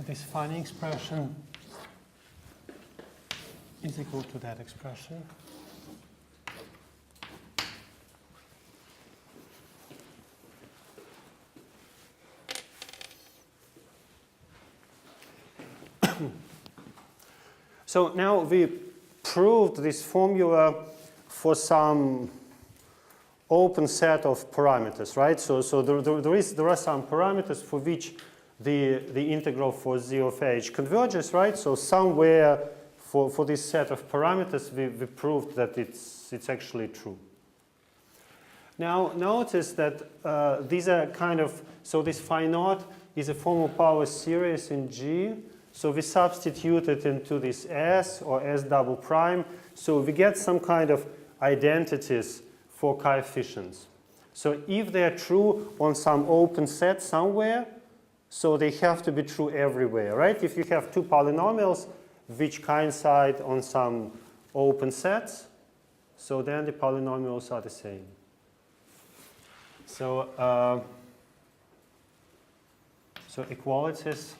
this funny expression is equal to that expression. So now we proved this formula for some open set of parameters, right? So there are some parameters for which the integral for z of h converges, right? So somewhere for this set of parameters we proved that it's actually true. Now notice that these are kind of, so this phi naught is a formal power series in G. So we substitute it into this S or S double prime. So we get some kind of identities for coefficients. So if they're true on some open set somewhere, so they have to be true everywhere, right? If you have two polynomials which coincide on some open sets, so then the polynomials are the same. So, so equalities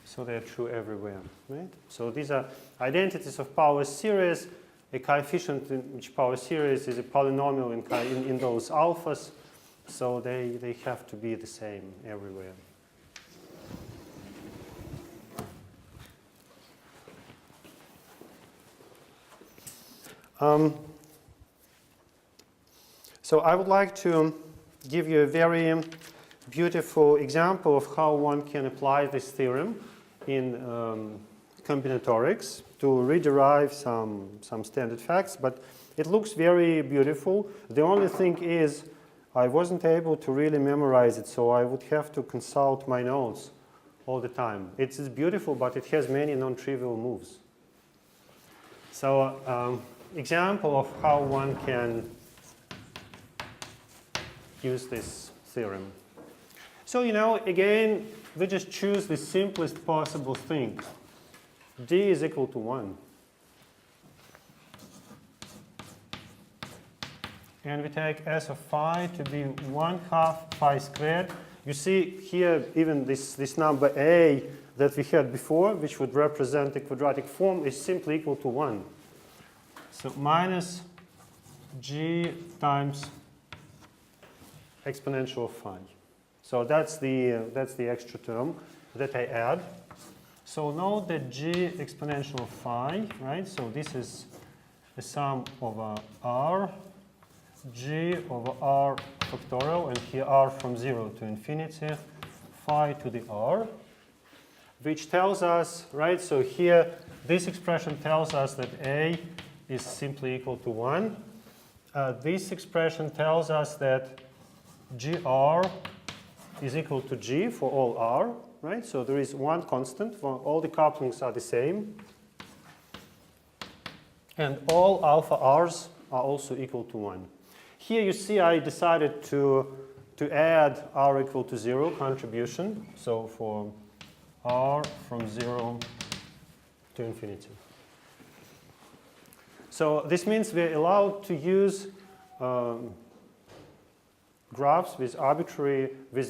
so they're true everywhere, right? So these are identities of power series. A coefficient in which power series is a polynomial in those alphas. So they have to be the same everywhere. So I would like to give you a very beautiful example of how one can apply this theorem in combinatorics to rederive some standard facts, but it looks very beautiful. The only thing is I wasn't able to really memorize it, so I would have to consult my notes all the time. It's beautiful, but it has many non-trivial moves. So example of how one can use this theorem. So, again, we just choose the simplest possible thing. D is equal to 1. And we take S of phi to be 1/2 phi squared. You see here even this number A that we had before, which would represent the quadratic form, is simply equal to 1. So minus G times exponential of phi. So that's the extra term that I add. So note that G exponential of phi, right? So this is the sum over R, G over R factorial, and here R from 0 to infinity, phi to the R, which tells us, right? So here this expression tells us that A is simply equal to 1. This expression tells us that GR is equal to G for all R, right? So there is one constant, for all the couplings are the same. And all alpha R's are also equal to 1. Here you see I decided to add R equal to 0 contribution. So for R from 0 to infinity. So this means we're allowed to use graphs with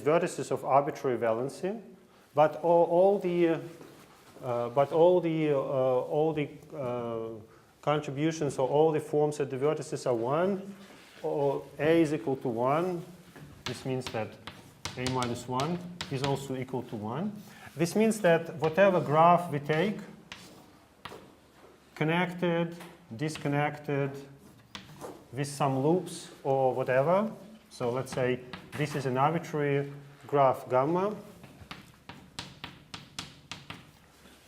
vertices of arbitrary valency, but all the contributions or all the forms at the vertices are 1, or A is equal to 1. This means that A minus 1 is also equal to 1. This means that whatever graph we take, connected, disconnected, with some loops or whatever. So let's say this is an arbitrary graph gamma.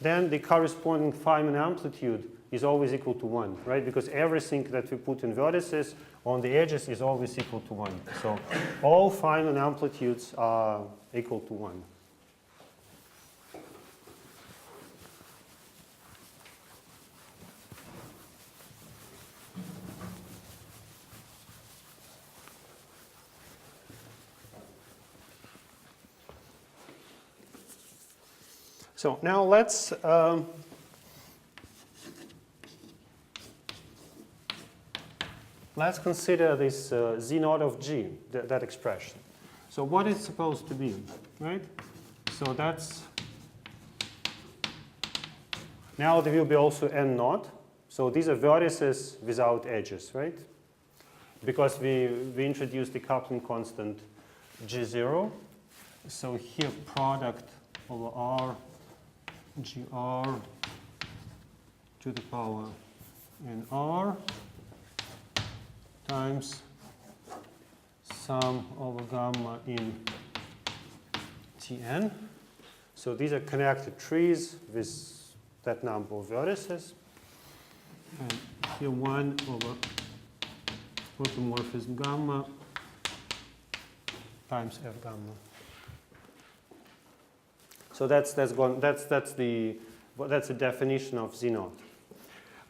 Then the corresponding Feynman amplitude is always equal to 1, right? Because everything that we put in vertices on the edges is always equal to 1. So all Feynman amplitudes are equal to 1. So now let's consider this Z naught of G, that expression. So what is supposed to be, right? So that's, now there will be also N naught. So these are vertices without edges, right? Because we introduced the coupling constant G0. So here product over R GR to the power NR times sum over gamma in Tn. So these are connected trees with that number of vertices. And here 1 over automorphism gamma times F gamma. So that's the definition of Z naught.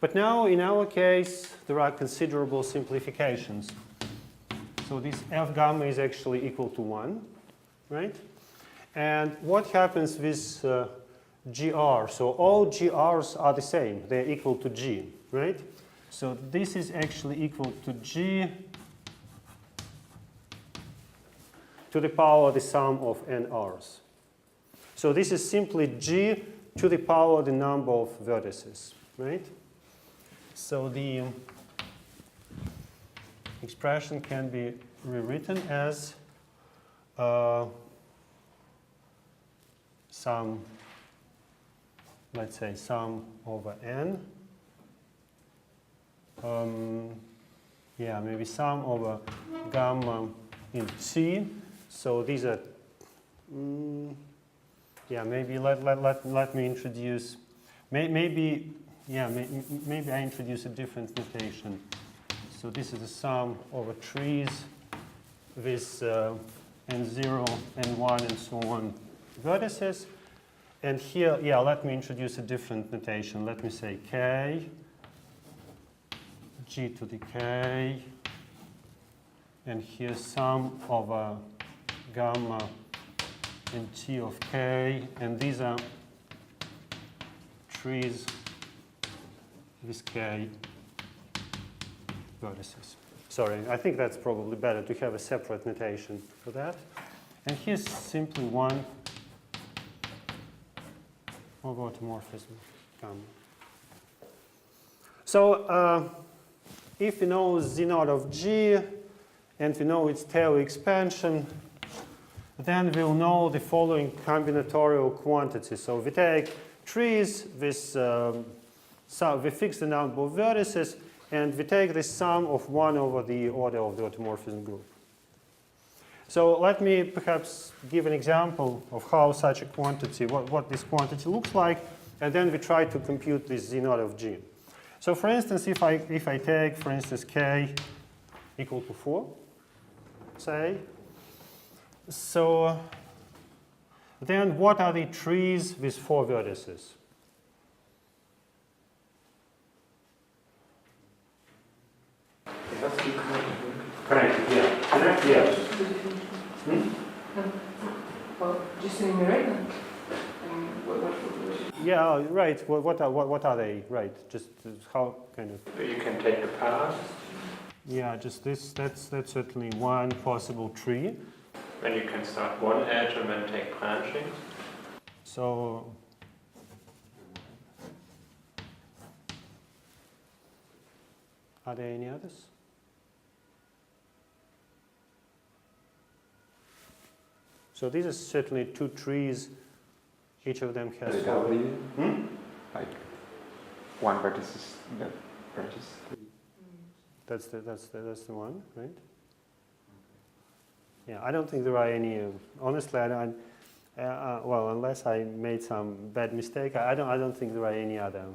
But now in our case there are considerable simplifications. So this F gamma is actually equal to 1, right? And what happens with GR? So all GRs are the same. They're equal to G, right? So this is actually equal to G to the power of the sum of NRs. So this is simply G to the power of the number of vertices, right? So the expression can be rewritten as sum, let's say, sum over n yeah, maybe sum over gamma in T. So these are, yeah, maybe let me introduce, maybe I introduce a different notation. So this is the sum over trees with n0, n1, and so on vertices. And here, yeah, let me introduce a different notation. Let me say k, g to the k, and here's sum over gamma in T of k, and these are trees with k vertices. Sorry, I think that's probably better to have a separate notation for that. And here's simply one over automorphism gamma. So if we know z0 of g and we know its Taylor expansion, then we'll know the following combinatorial quantities. So we take trees with, so we fix the number of vertices, and we take the sum of 1 over the order of the automorphism group. So let me perhaps give an example of how such a quantity, what this quantity looks like, and then we try to compute this z0 of g. So for instance, if I take, for instance, k equal to 4, say, so then what are the trees with 4 vertices? Connected, yeah. Connected, yeah. Well, just enumerate them. Yeah, right. What are they? Right. Just how kind of. You can take the path. Yeah, just this. That's certainly one possible tree. Then you can start one edge and then take branching. So. Are there any others? So these are certainly 2 trees. Each of them has 4. Like one vertex is the vertex. That's the one, right? Yeah, I don't think there are any. Honestly, I don't. Well, unless I made some bad mistake, I don't think there are any other.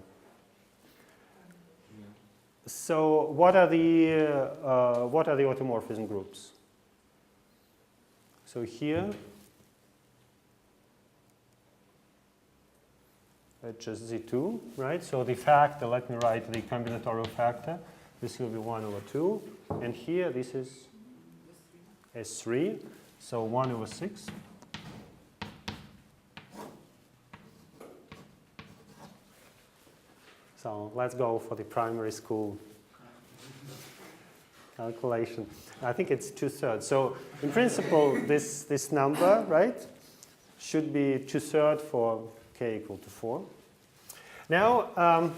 So, what are the automorphism groups? So here, that's just Z2, right? So the factor, let me write the combinatorial factor. This will be 1 over 2. And here, this is S3. So 1 over 6. So let's go for the primary school calculation. I think it's 2/3. So in principle, this number, right, should be 2/3 for k equal to 4. Now,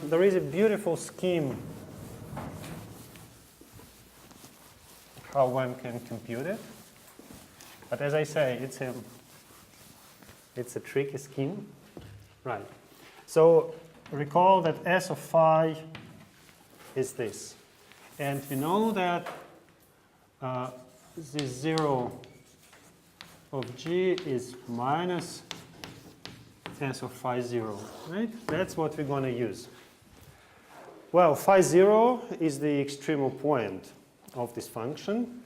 there is a beautiful scheme how one can compute it. But as I say, it's a tricky scheme. Right. So recall that S of phi is this. And we know that the 0 of g is minus S of phi 0, right? That's what we're going to use. Well, phi 0 is the extrema point of this function.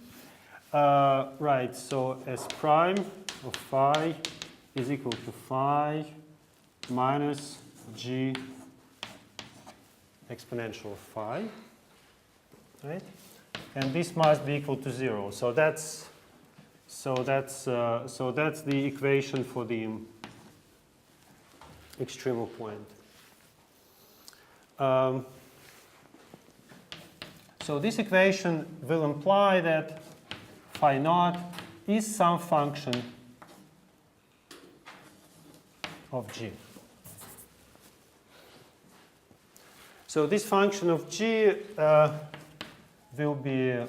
Right, so S prime of phi is equal to phi minus g exponential of phi, right? And this must be equal to 0. So that's the equation for the extrema point. So this equation will imply that phi naught is some function of g. So this function of g will be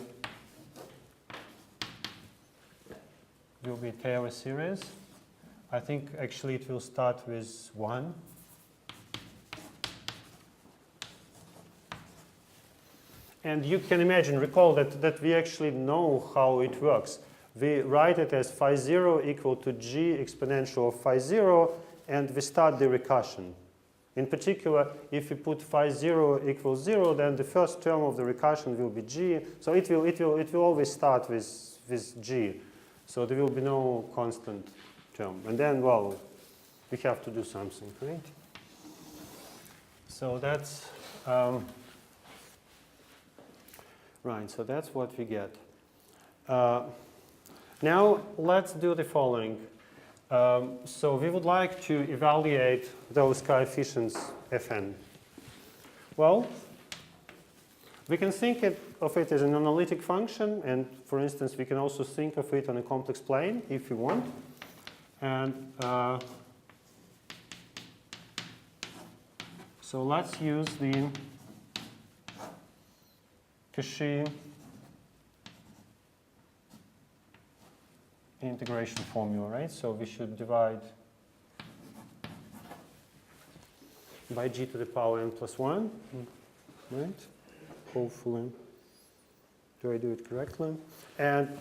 Taylor series. I think actually it will start with 1. And you can imagine, recall that we actually know how it works. We write it as phi 0 equal to g exponential of phi 0, and we start the recursion. In particular, if we put phi 0 equals 0, then the first term of the recursion will be g. So it will always start with g. So there will be no constant term. And then, well, we have to do something, right? So that's right. So that's what we get. Now let's do the following. So we would like to evaluate those coefficients Fn. Well, we can think of it as an analytic function, and for instance, we can also think of it on a complex plane if you want. And so let's use the Cauchy integration formula, right? So we should divide by g to the power n plus 1, right? Hopefully. Do I do it correctly? And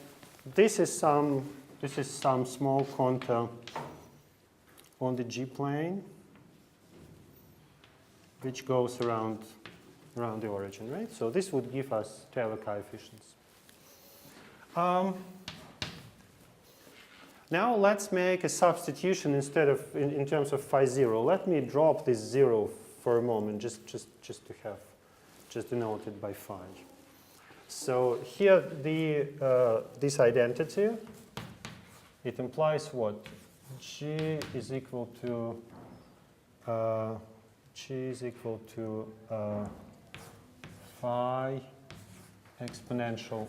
this is some small contour on the g plane which goes around the origin, right? So this would give us Taylor coefficients. Now let's make a substitution instead of in terms of phi 0. Let me drop this 0 for a moment, just to denote it by phi. So here this identity, it implies what? G is equal to phi exponential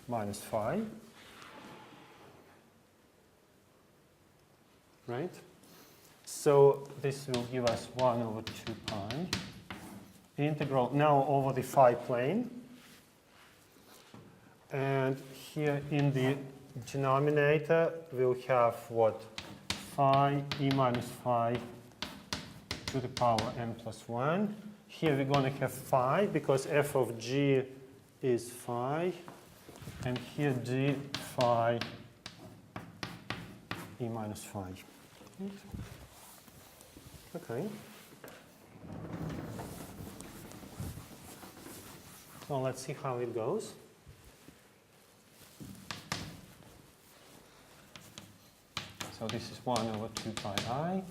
minus phi. Right? So this will give us 1 over 2 pi integral now over the phi plane. And here in the denominator we'll have what? Phi e minus phi to the power n plus 1. Here we're going to have phi because f of g is phi. And here d phi e minus phi. Okay. Well, let's see how it goes. So this is 1 over 2 pi I.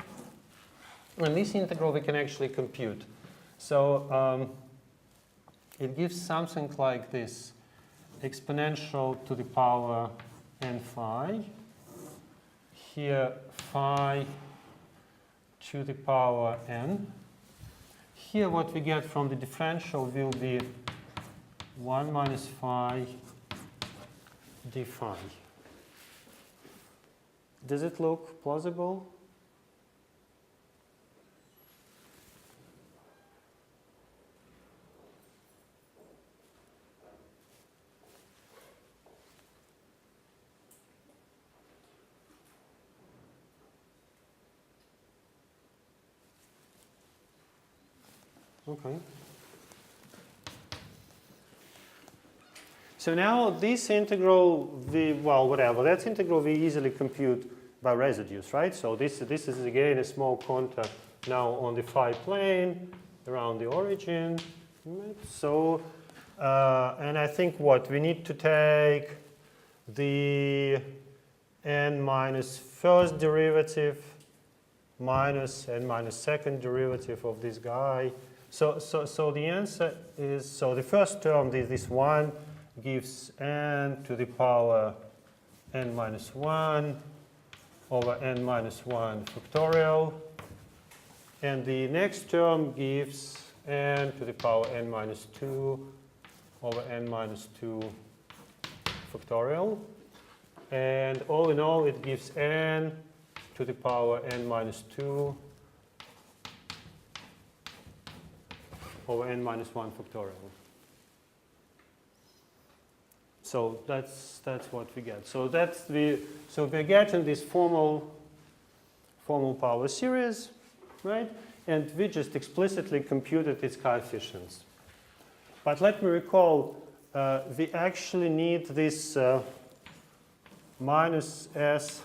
And this integral we can actually compute. So it gives something like this. Exponential to the power n phi. Here phi to the power n. Here what we get from the differential will be 1 minus phi d phi. Does it look plausible? Okay. So now this integral, that integral we easily compute by residues, right? So this is again a small contour now on the phi plane around the origin. Right? So, and I think what we need to take the n minus first derivative minus n minus second derivative of this guy. So the answer is, so the first term, this 1, gives n to the power n minus 1 over n minus 1 factorial. And the next term gives n to the power n minus 2 over n minus 2 factorial. And all in all, it gives n to the power n minus 2 over n minus 1 factorial. So that's what we get. So we're getting this formal power series, right? And we just explicitly computed its coefficients. But let me recall, we actually need this minus s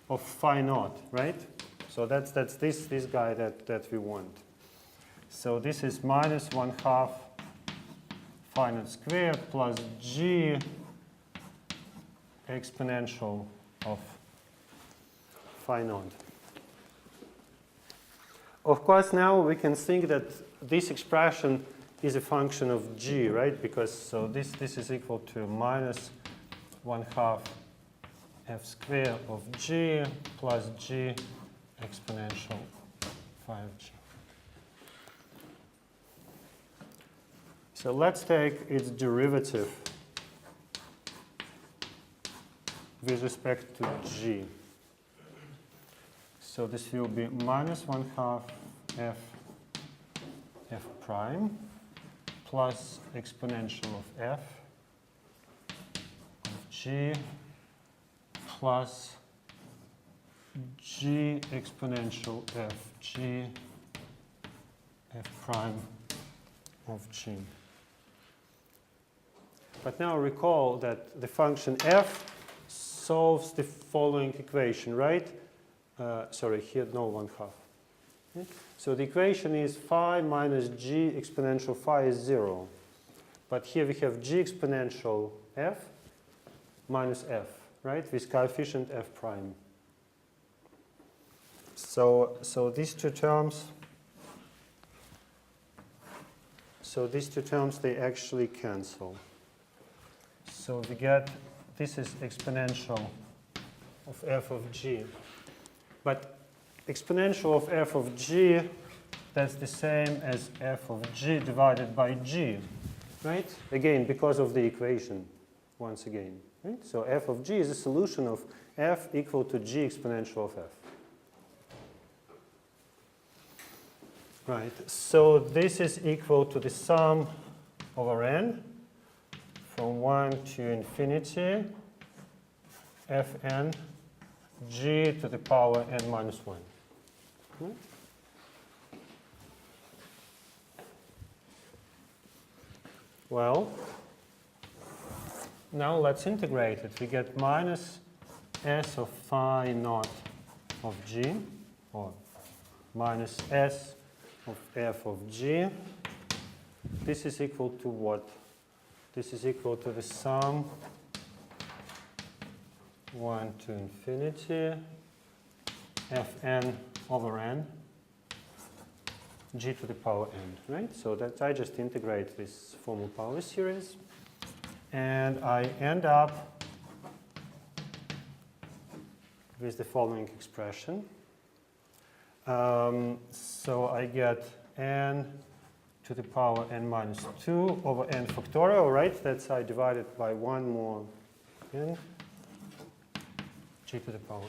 of phi naught, right? So that's this guy that we want. So this is minus 1/2 phi naught squared plus g exponential of phi naught. Of course, now we can think that this expression is a function of g, right? Because so this is equal to minus 1/2 f squared of g plus g exponential phi of g. So let's take its derivative with respect to g. So this will be minus 1/2 f prime plus exponential of f of g plus g exponential f g f prime of g. But now recall that the function f solves the following equation, right? Sorry, here no 1/2. Okay. So the equation is phi minus g exponential phi is 0. But here we have g exponential f minus f, right, with coefficient f prime. So these two terms, they actually cancel. So we get, this is exponential of f of g. But exponential of f of g, that's the same as f of g divided by g, right? Again, because of the equation, once again. Right? So f of g is a solution of f equal to g exponential of f. Right, so this is equal to the sum over n from 1 to infinity fn g to the power n minus 1. Right? Well, now let's integrate it. We get minus s of phi naught of g, or minus s of f of g. This is equal to what? This is equal to the sum 1 to infinity fn over n g to the power n, right? So that I just integrate this formal power series, and I end up with the following expression. So I get n to the power n minus 2 over n factorial, right? That's I divided by 1 more n g to the power.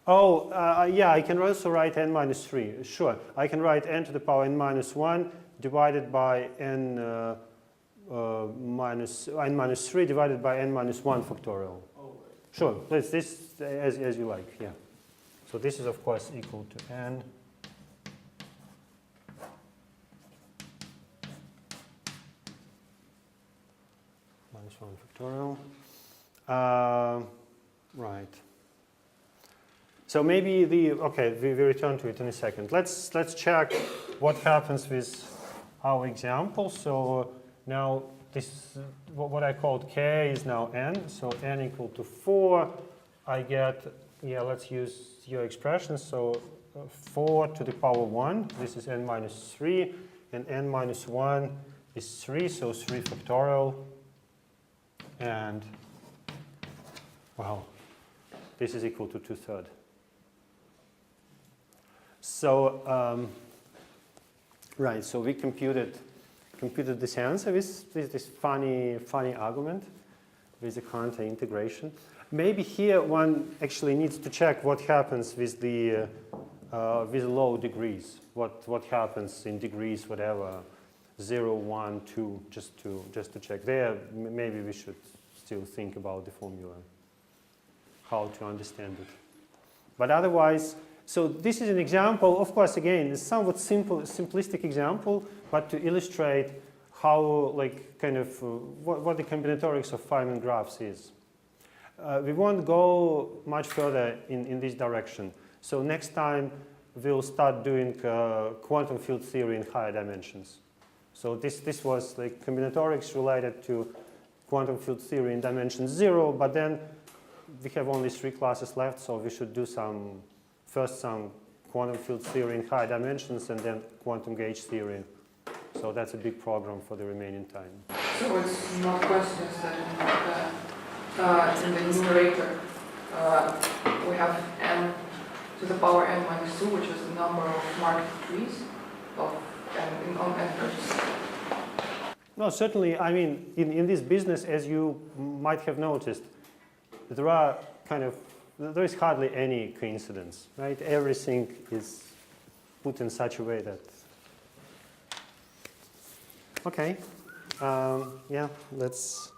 Oh, yeah, I can also write n minus 3. Sure, I can write n to the power n minus 1 divided by n minus 3 divided by n minus 1 factorial. Oh, right. Sure, let's this as you like, yeah. So this is of course equal to n minus 1 factorial. Right. So maybe we return to it in a second. Let's check what happens with our example. So now this, what I called k is now n. So n equal to 4. I get, yeah, let's use your expression. So 4 to the power 1. This is n minus 3. And n minus 1 is 3. So 3 factorial. And, well, this is equal to 2/3. So, right, so we computed this answer with this funny argument with the Counter integration. Maybe here one actually needs to check what happens with the with low degrees. What happens in degrees, whatever, 0, 1, 2, just to check. There, maybe we should to think about the formula, how to understand it. But otherwise, so this is an example, of course, again, it's somewhat simplistic example, but to illustrate how, like, kind of, what the combinatorics of Feynman graphs is. We won't go much further in this direction. So next time, we'll start doing quantum field theory in higher dimensions. So this was like combinatorics related to quantum field theory in dimension 0, but then we have only 3 classes left, so we should do first some quantum field theory in high dimensions and then quantum gauge theory. So that's a big program for the remaining time. So it's not questions that in the numerator we have n to the power n minus 2, which is the number of marked trees of on n vertices. No, certainly, I mean, in this business, as you might have noticed, there is hardly any coincidence, right? Everything is put in such a way that, okay, yeah, let's